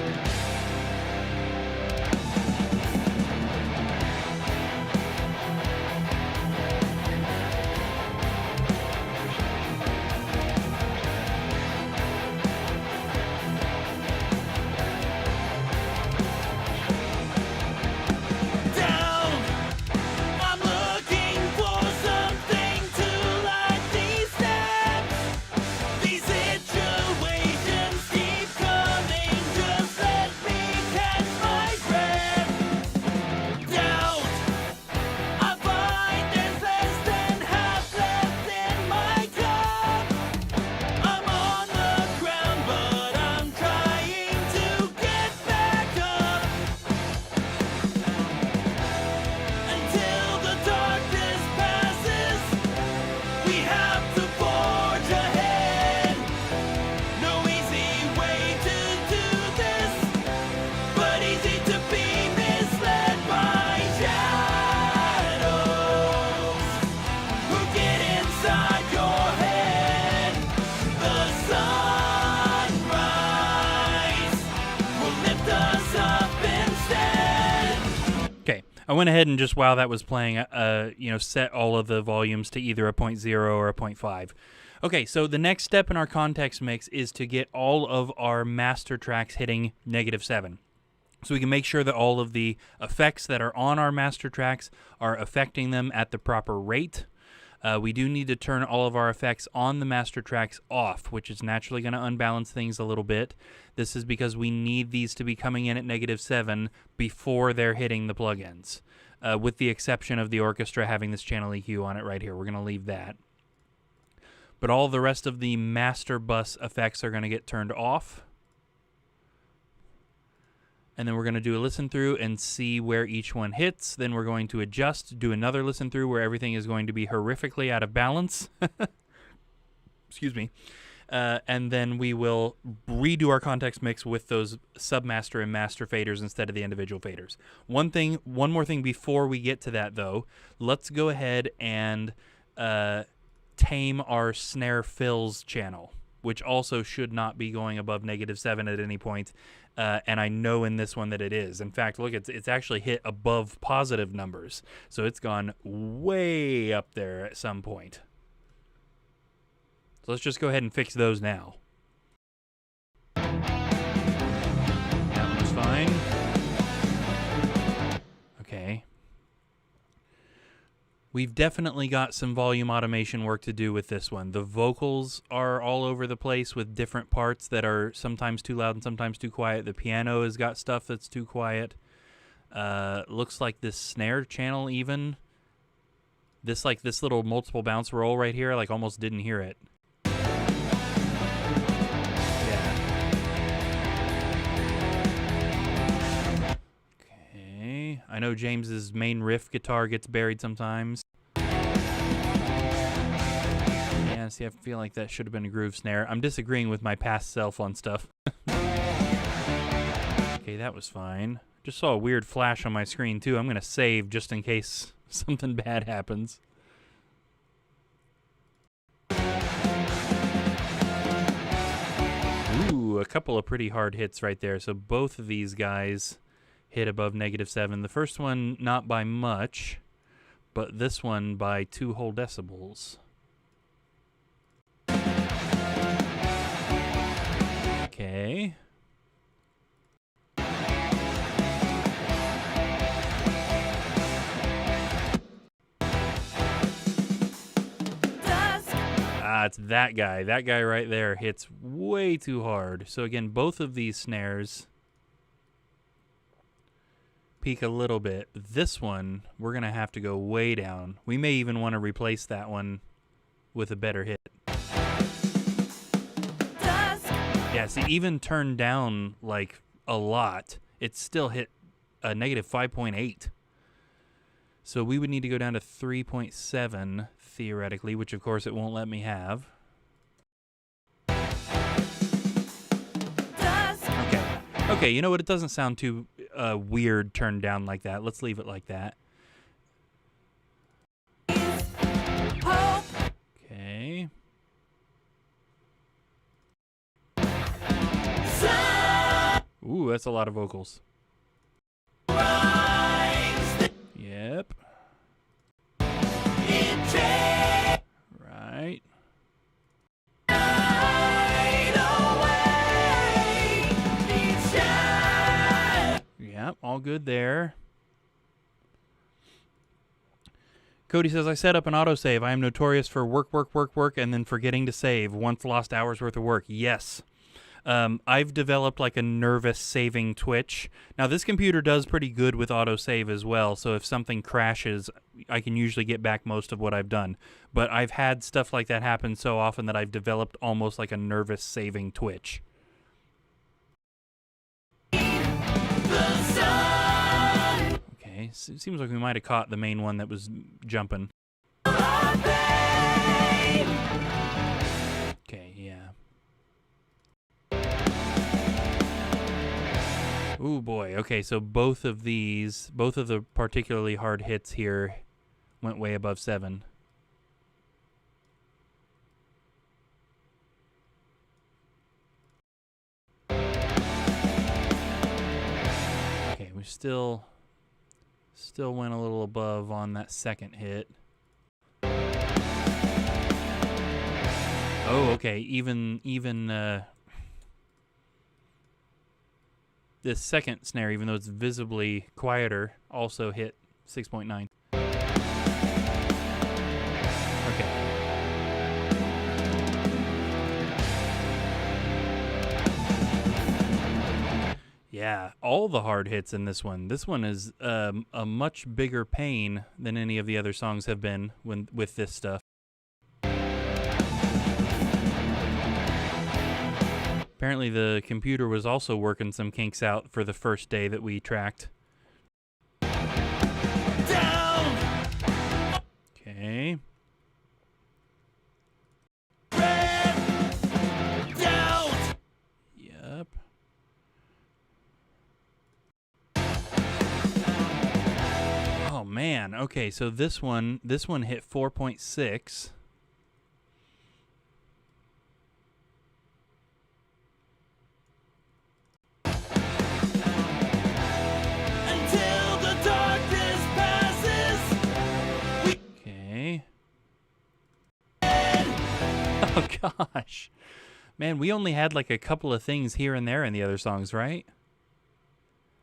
These situations keep coming just like I went ahead and just while that was playing, set all of the volumes to either a 0.0 or a 0.5. Okay, so the next step in our context mix is to get all of our master tracks hitting -7. So we can make sure that all of the effects that are on our master tracks are affecting them at the proper rate. We do need to turn all of our effects on the master tracks off, which is naturally going to unbalance things a little bit. This is because we need these to be coming in at -7 before they're hitting the plugins, with the exception of the orchestra having this channel EQ on it right here. We're going to leave that. But all the rest of the master bus effects are going to get turned off. And then we're going to do a listen through and see where each one hits. Then we're going to adjust, do another listen through where everything is going to be horrifically out of balance. Excuse me. And then we will redo our context mix with those submaster and master faders instead of the individual faders. One more thing before we get to that, though. Let's go ahead and tame our snare fills channel, which also should not be going above -7 at any point. And I know in this one that it is. In fact, look, it's actually hit above positive numbers. So it's gone way up there at some point. So let's just go ahead and fix those now. That one's fine. Okay. We've definitely got some volume automation work to do with this one. The vocals are all over the place with different parts that are sometimes too loud and sometimes too quiet. The piano has got stuff that's too quiet. Looks like this snare channel even. This little multiple bounce roll right here, like almost didn't hear it. I know James's main riff guitar gets buried sometimes. Yeah, see, I feel like that should have been a groove snare. I'm disagreeing with my past self on stuff. Okay, that was fine. Just saw a weird flash on my screen, too. I'm going to save just in case something bad happens. Ooh, a couple of pretty hard hits right there. So both of these guys hit above -7. The first one not by much, but this one by 2 whole decibels. Okay. It's that guy. That guy right there hits way too hard. So again, both of these snares peak a little bit. This one, we're going to have to go way down. We may even want to replace that one with a better hit. Yeah, see, even turned down like a lot, it still hit a -5.8. So we would need to go down to 3.7 theoretically, which of course it won't let me have. Okay, you know what? It doesn't sound too weird turned down like that. Let's leave it like that. Okay. Ooh, that's a lot of vocals. Yep. Right. Yep, all good there. Cody says, I set up an autosave. I am notorious for work, and then forgetting to save. Once lost hours worth of work. Yes. I've developed like a nervous saving twitch. Now, this computer does pretty good with autosave as well, so if something crashes, I can usually get back most of what I've done. But I've had stuff like that happen so often that I've developed almost like a nervous saving twitch. Okay, so it seems like we might have caught the main one that was jumping. Okay, yeah. Ooh, boy. Okay, so both of the particularly hard hits here went way above 7. Okay, we're still Still went a little above on that second hit. Oh, okay. Even this second snare, even though it's visibly quieter, also hit 6.9. Okay. Yeah, all the hard hits in this one. This one is a much bigger pain than any of the other songs have been with this stuff. Apparently the computer was also working some kinks out for the first day that we tracked. Down! Okay. Down! Yep. Oh man. Okay, so this one hit 4.6. Oh gosh. Man, we only had like a couple of things here and there in the other songs, right?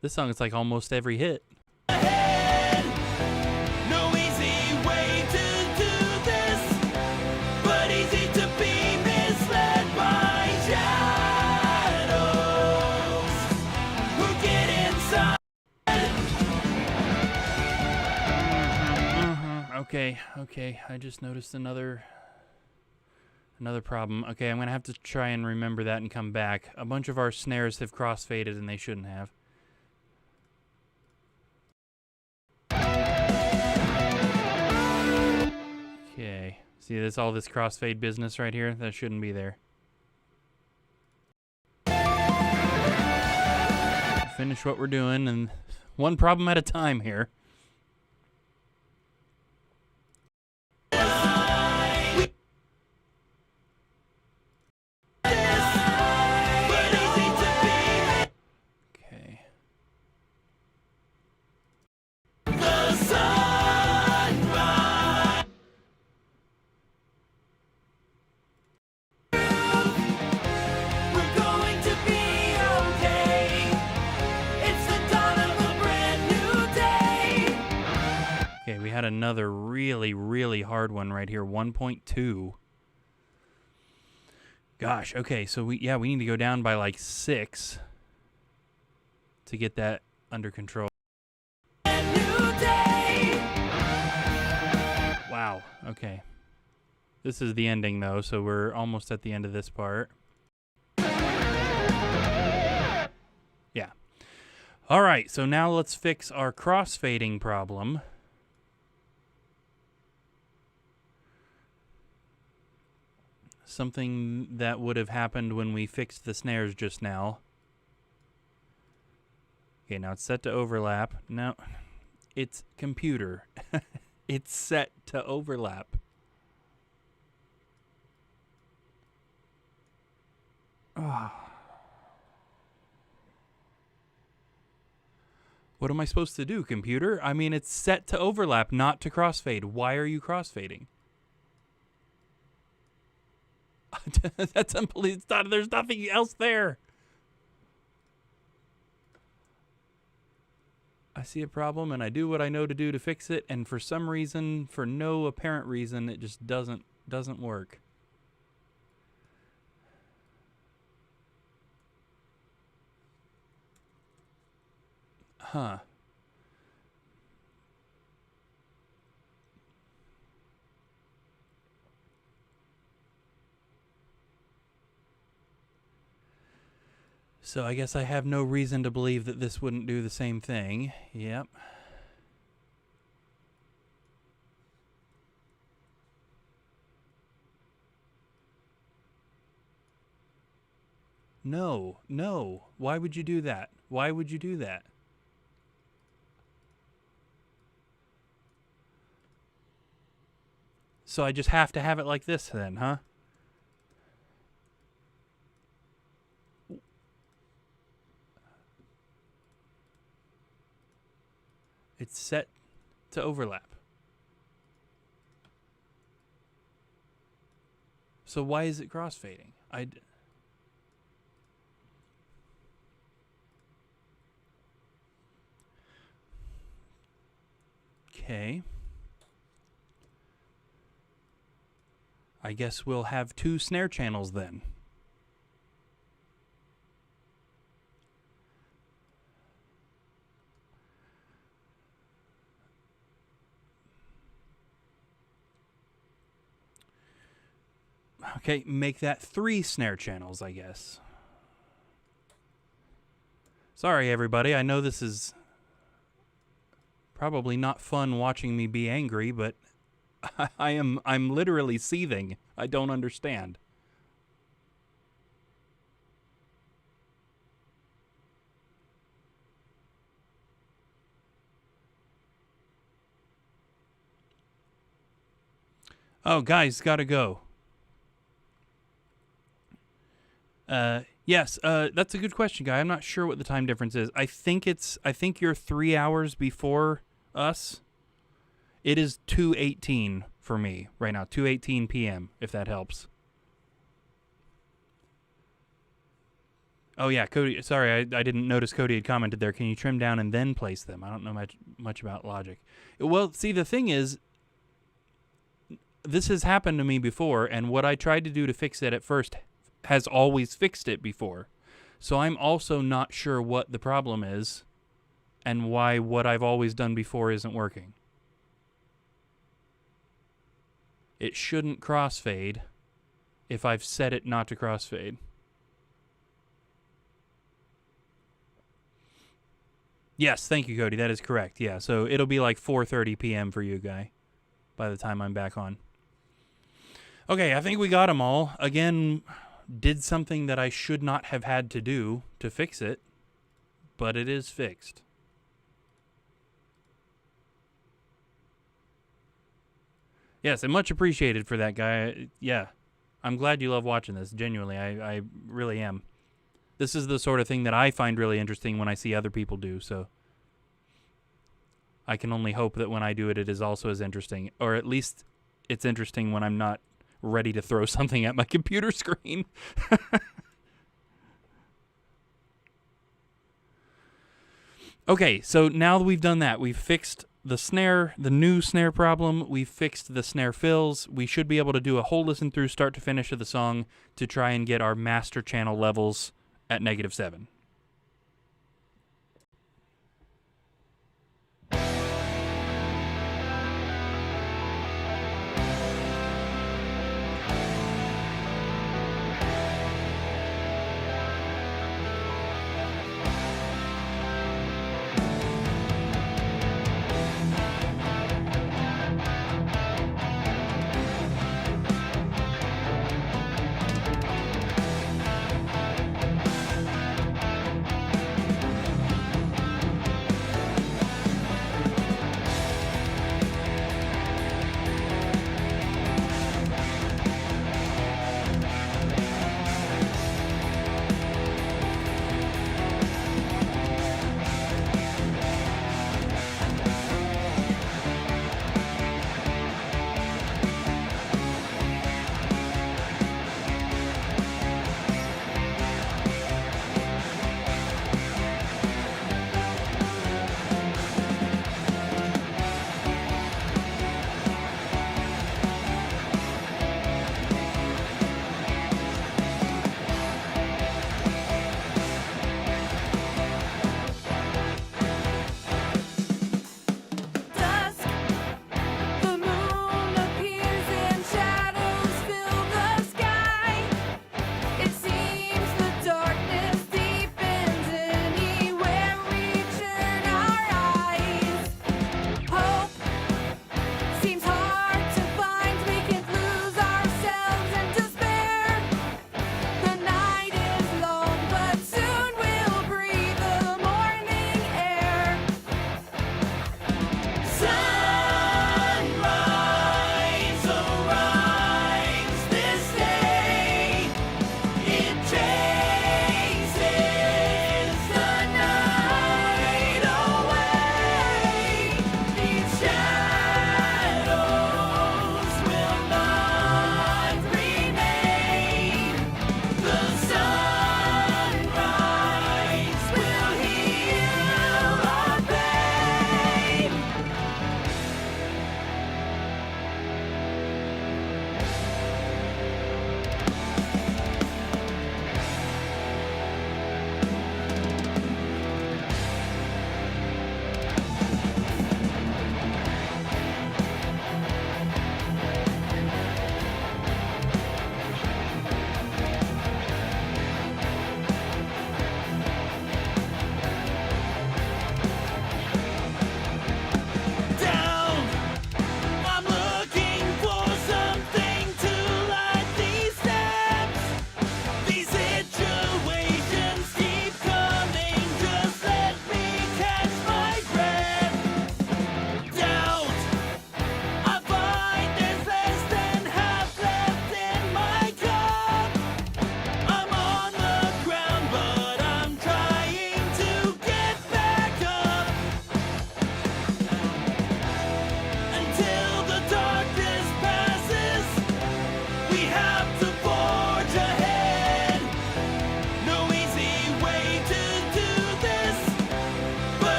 This song is like almost every hit. No easy way to do this, but easy to be misled by shadows who get inside. Okay. I just noticed another problem. Okay, I'm going to have to try and remember that and come back. A bunch of our snares have crossfaded and they shouldn't have. Okay. See all this crossfade business right here? That shouldn't be there. Finish what we're doing, and one problem at a time here. We had another really, really hard one right here, 1.2. Gosh, okay, so we need to go down by like 6 to get that under control. Wow, okay. This is the ending though, so we're almost at the end of this part. Yeah. All right, so now let's fix our crossfading problem. Something that would have happened when we fixed the snares just now. Okay, now it's set to overlap. Now, it's computer. It's set to overlap. Oh. What am I supposed to do, computer? I mean, it's set to overlap, not to crossfade. Why are you crossfading? That's unbelievable. There's nothing else there. I see a problem and I do what I know to do to fix it, and for some reason, for no apparent reason, it just doesn't work. Huh. So I guess I have no reason to believe that this wouldn't do the same thing. Yep. No. Why would you do that? Why would you do that? So I just have to have it like this then, huh? It's set to overlap. So why is it crossfading? Okay. I guess we'll have 2 snare channels then. Okay, make that 3 snare channels, I guess. Sorry, everybody. I know this is probably not fun watching me be angry, but I'm literally seething. I don't understand. Oh, guys, gotta go. Yes, that's a good question, Guy. I'm not sure what the time difference is. I think you're 3 hours before us. It is 2:18 for me right now, 2:18 p.m., if that helps. Oh, yeah, Cody, sorry, I didn't notice Cody had commented there. Can you trim down and then place them? I don't know much about logic. Well, see, the thing is, this has happened to me before, and what I tried to do to fix it at first has always fixed it before. So I'm also not sure what the problem is and why what I've always done before isn't working. It shouldn't crossfade if I've set it not to crossfade. Yes, thank you, Cody. That is correct. Yeah, so it'll be like 4:30 p.m. for you, Guy, by the time I'm back on. Okay, I think we got them all. Again, did something that I should not have had to do to fix it, but it is fixed. Yes, and much appreciated for that, Guy. Yeah, I'm glad you love watching this. Genuinely, I really am. This is the sort of thing that I find really interesting when I see other people do, so I can only hope that when I do it, it is also as interesting, or at least it's interesting when I'm not ready to throw something at my computer screen. Okay, so now that we've done that, we've fixed the snare, the new snare problem, we've fixed the snare fills. We should be able to do a whole listen through start to finish of the song to try and get our master channel levels at -7.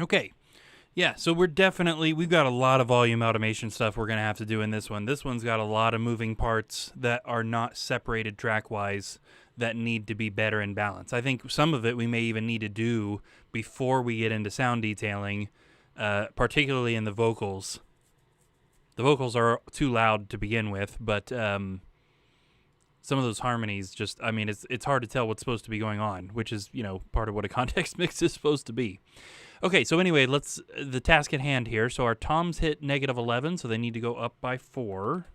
Okay. Yeah, so we've got a lot of volume automation stuff we're going to have to do in this one. This one's got a lot of moving parts that are not separated track-wise that need to be better in balance. I think some of it we may even need to do before we get into sound detailing, particularly in the vocals. The vocals are too loud to begin with, but some of those harmonies just, I mean, it's hard to tell what's supposed to be going on, which is, part of what a context mix is supposed to be. Okay, so anyway, the task at hand here. So our toms hit -11, so they need to go up by 4.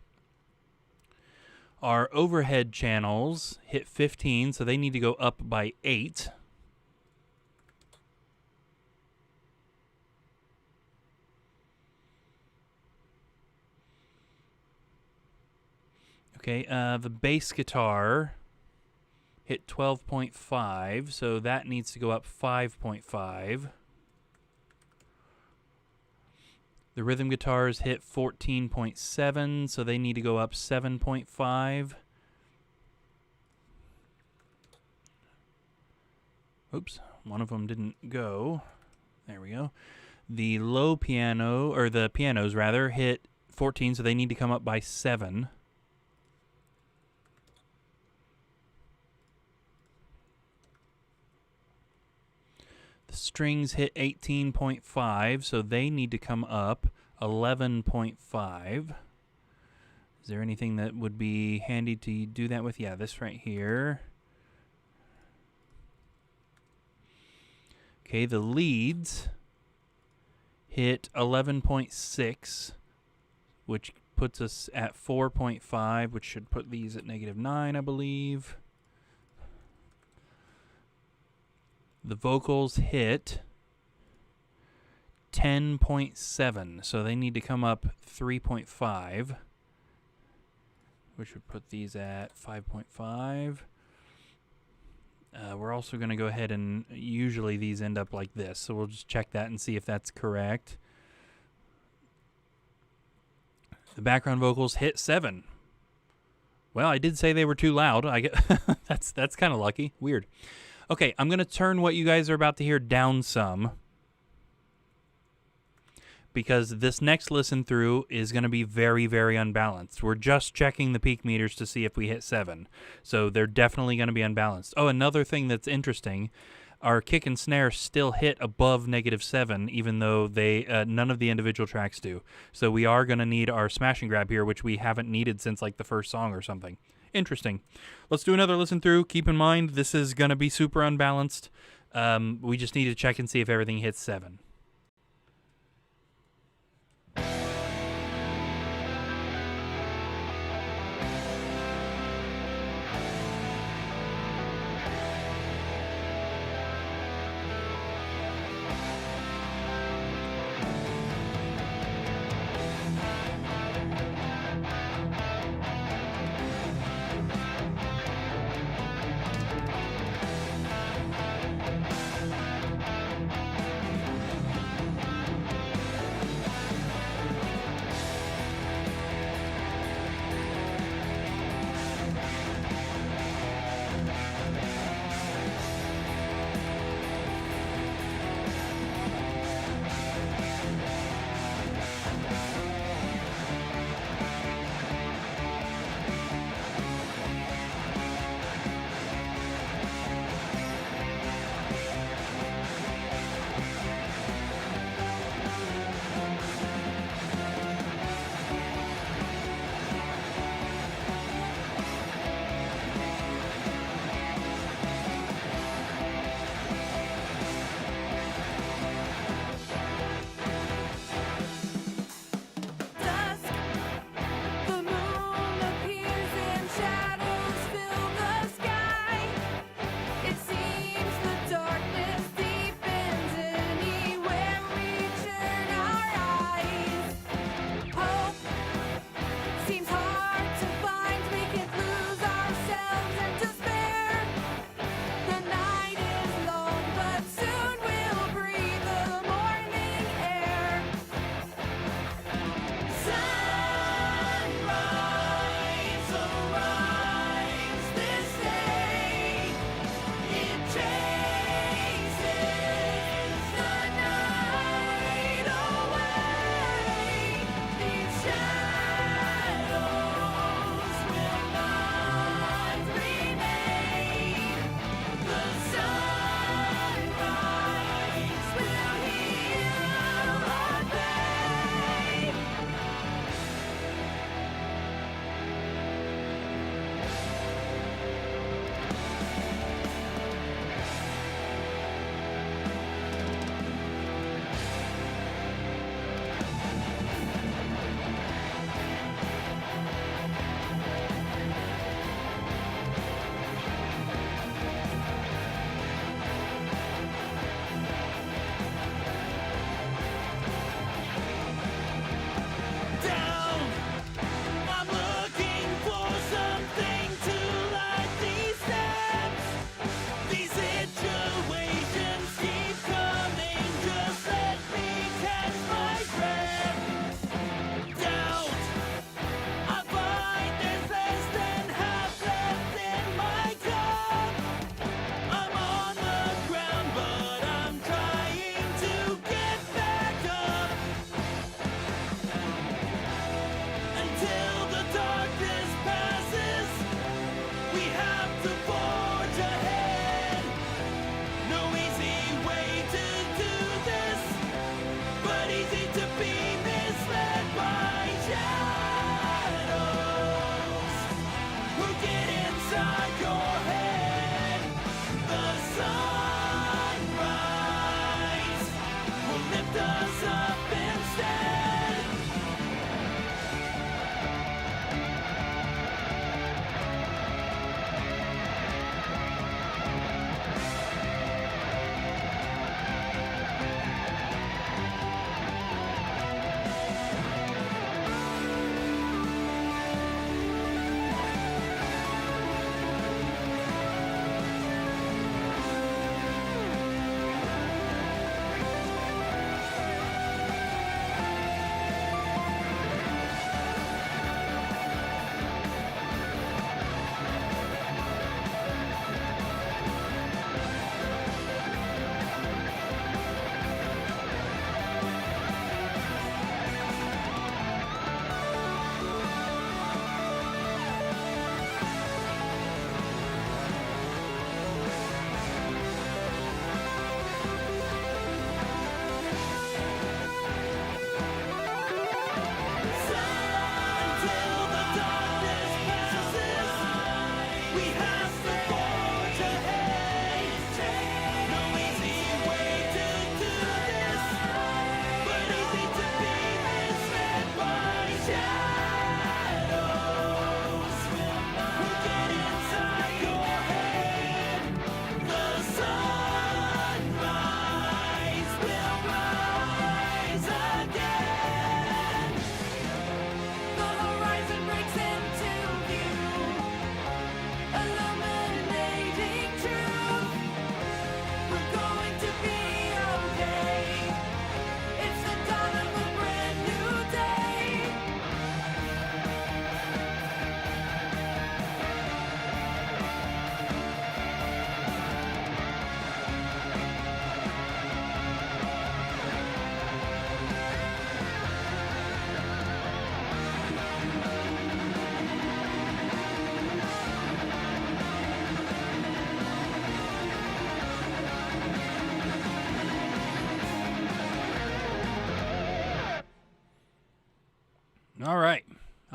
Our overhead channels hit 15, so they need to go up by 8. Okay, the bass guitar hit 12.5, so that needs to go up 5.5. The rhythm guitars hit 14.7, so they need to go up 7.5. Oops, one of them didn't go. There we go. The low piano, or the pianos rather, hit 14, so they need to come up by 7. The strings hit 18.5, so they need to come up 11.5. Is there anything that would be handy to do that with? Yeah, this right here. Okay, the leads hit 11.6, which puts us at 4.5, which should put these at -9, I believe. The vocals hit 10.7, so they need to come up 3.5, which would put these at 5.5. We're also going to go ahead and usually these end up like this, so we'll just check that and see if that's correct. The background vocals hit 7. Well, I did say they were too loud. I get that's kind of lucky. Weird. Okay, I'm going to turn what you guys are about to hear down some, because this next listen through is going to be very, very unbalanced. We're just checking the peak meters to see if we hit 7, so they're definitely going to be unbalanced. Oh, another thing that's interesting, our kick and snare still hit above -7, even though they none of the individual tracks do. So we are going to need our smash and grab here, which we haven't needed since like the first song or something. Interesting. Let's do another listen through. Keep in mind, this is going to be super unbalanced. We just need to check and see if everything hits 7.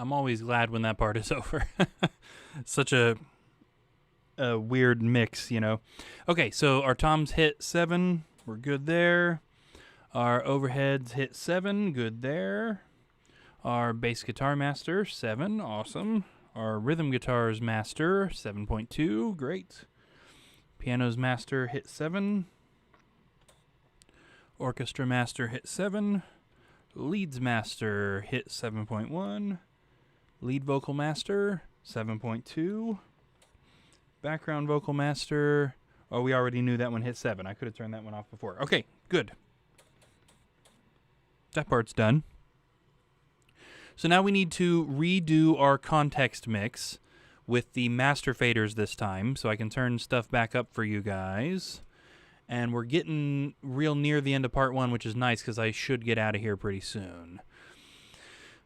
I'm always glad when that part is over. Such a weird mix, you know. Okay, so our toms hit 7. We're good there. Our overheads hit 7. Good there. Our bass guitar master, 7. Awesome. Our rhythm guitars master, 7.2. Great. Pianos master hit 7. Orchestra master hit 7. Leads master hit 7.1. Lead vocal master 7.2. Background vocal master. Oh, we already knew that one hit 7. I could have turned that one off before. Okay, good. That part's done. So now we need to redo our context mix with the master faders this time, so I can turn stuff back up for you guys. And we're getting real near the end of part 1, which is nice because I should get out of here pretty soon.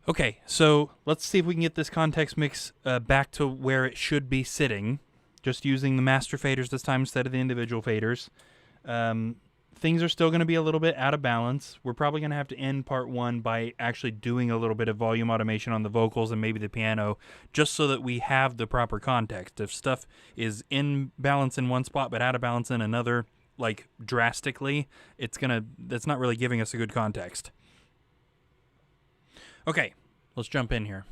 Okay, so let's see if we can get this context mix back to where it should be sitting, just using the master faders this time instead of the individual faders. Things are still going to be a little bit out of balance. We're probably going to have to end part 1 by actually doing a little bit of volume automation on the vocals and maybe the piano, just so that we have the proper context. If stuff is in balance in one spot but out of balance in another, like drastically, that's not really giving us a good context. Okay, let's jump in here.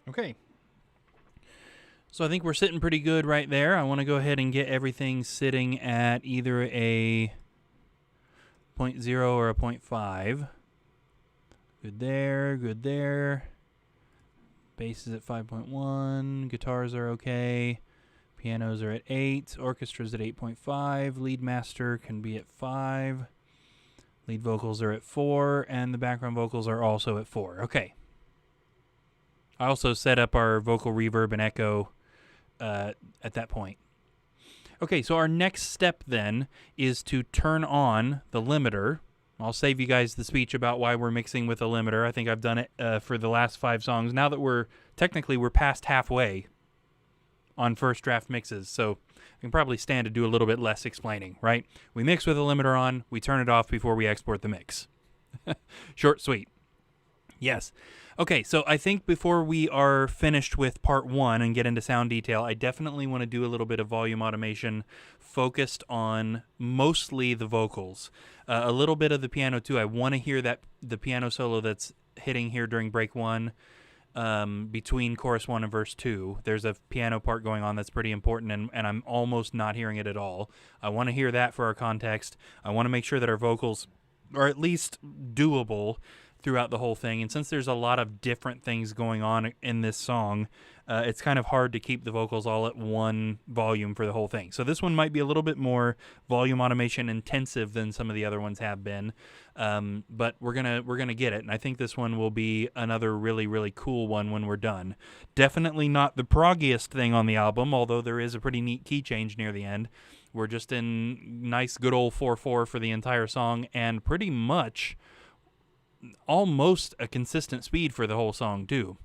Okay. So I think we're sitting pretty good right there. I want to go ahead and get everything sitting at either a 0.0 or a 0.5. Good there, good there. Bass is at 5.1. Guitars are okay. Pianos are at 8. Orchestra's at 8.5. Lead master can be at 5. Lead vocals are at 4. And the background vocals are also at 4. Okay. I also set up our vocal reverb and echo at that point. Okay, so our next step then is to turn on the limiter. I'll save you guys the speech about why we're mixing with a limiter. I think I've done it for the last 5 songs. Now that we're past halfway on first draft mixes, so can probably stand to do a little bit less explaining, right? We mix with the limiter on, we turn it off before we export the mix. Short, sweet. Yes. Okay, so I think before we are finished with part 1 and get into sound detail, I definitely want to do a little bit of volume automation focused on mostly the vocals. A little bit of the piano too. I want to hear the piano solo that's hitting here during break 1 between chorus 1 and verse 2. There's a piano part going on that's pretty important, and I'm almost not hearing it at all. I want to hear that for our context. I want to make sure that our vocals are at least doable throughout the whole thing. And since there's a lot of different things going on in this song, it's kind of hard to keep the vocals all at one volume for the whole thing. So this one might be a little bit more volume automation intensive than some of the other ones have been. But we're gonna get it. And I think this one will be another really, really cool one when we're done. Definitely not the proggiest thing on the album, although there is a pretty neat key change near the end. We're just in nice good old 4/4 for the entire song, and pretty much almost a consistent speed for the whole song too.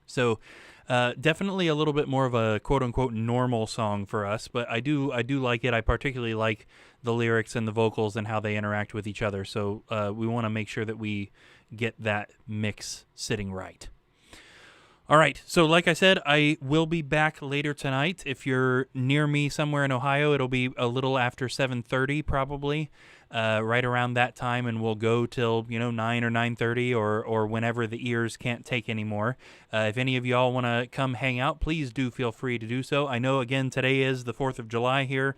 So definitely a little bit more of a quote-unquote normal song for us, but I do like it. I particularly like the lyrics and the vocals and how they interact with each other, so we want to make sure that we get that mix sitting right. All right, so like I said, I will be back later tonight. If you're near me somewhere in Ohio, it'll be a little after 7:30 probably, right around that time, and we'll go till 9 or 9:30 or whenever the ears can't take anymore. If any of y'all want to come hang out, please do feel free to do so. I know, again, today is the 4th of July here,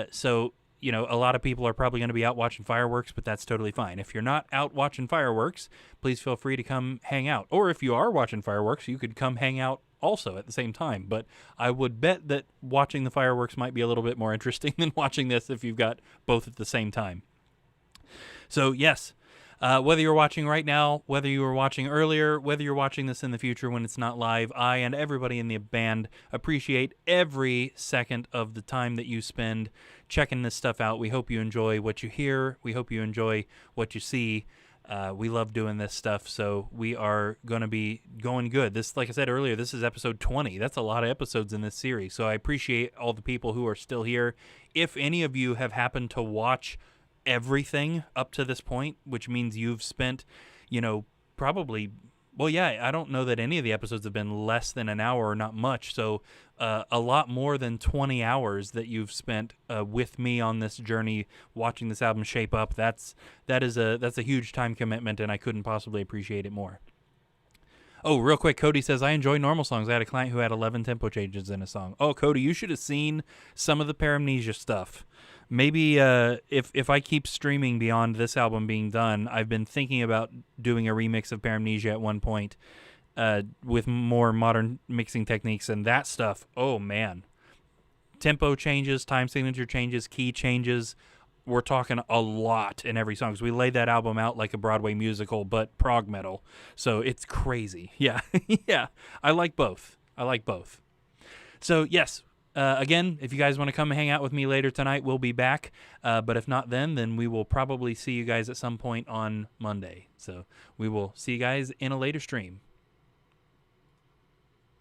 so a lot of people are probably going to be out watching fireworks, but that's totally fine. If you're not out watching fireworks, please feel free to come hang out. Or if you are watching fireworks, you could come hang out also at the same time. But I would bet that watching the fireworks might be a little bit more interesting than watching this if you've got both at the same time. So, yes. Whether you're watching right now, whether you were watching earlier, whether you're watching this in the future when it's not live, I and everybody in the band appreciate every second of the time that you spend checking this stuff out. We hope you enjoy what you hear. We hope you enjoy what you see. We love doing this stuff, so we are going to be going good. This, like I said earlier, this is episode 20. That's a lot of episodes in this series, so I appreciate all the people who are still here. If any of you have happened to watch everything up to this point, which means you've spent, probably, I don't know that any of the episodes have been less than an hour or not much, so a lot more than 20 hours that you've spent with me on this journey, watching this album shape up. That's a huge time commitment, and I couldn't possibly appreciate it more. Oh, real quick, Cody says, I enjoy normal songs. I had a client who had 11 tempo changes in a song. Oh, Cody, you should have seen some of the Paramnesia stuff. Maybe if I keep streaming beyond this album being done, I've been thinking about doing a remix of Paramnesia at one point with more modern mixing techniques and that stuff. Oh, man. Tempo changes, time signature changes, key changes. We're talking a lot in every song. 'Cause we laid that album out like a Broadway musical, but prog metal. So it's crazy. Yeah, yeah. I like both. So, yes. Again, if you guys want to come hang out with me later tonight, we'll be back. But if not then we will probably see you guys at some point on Monday. So we will see you guys in a later stream.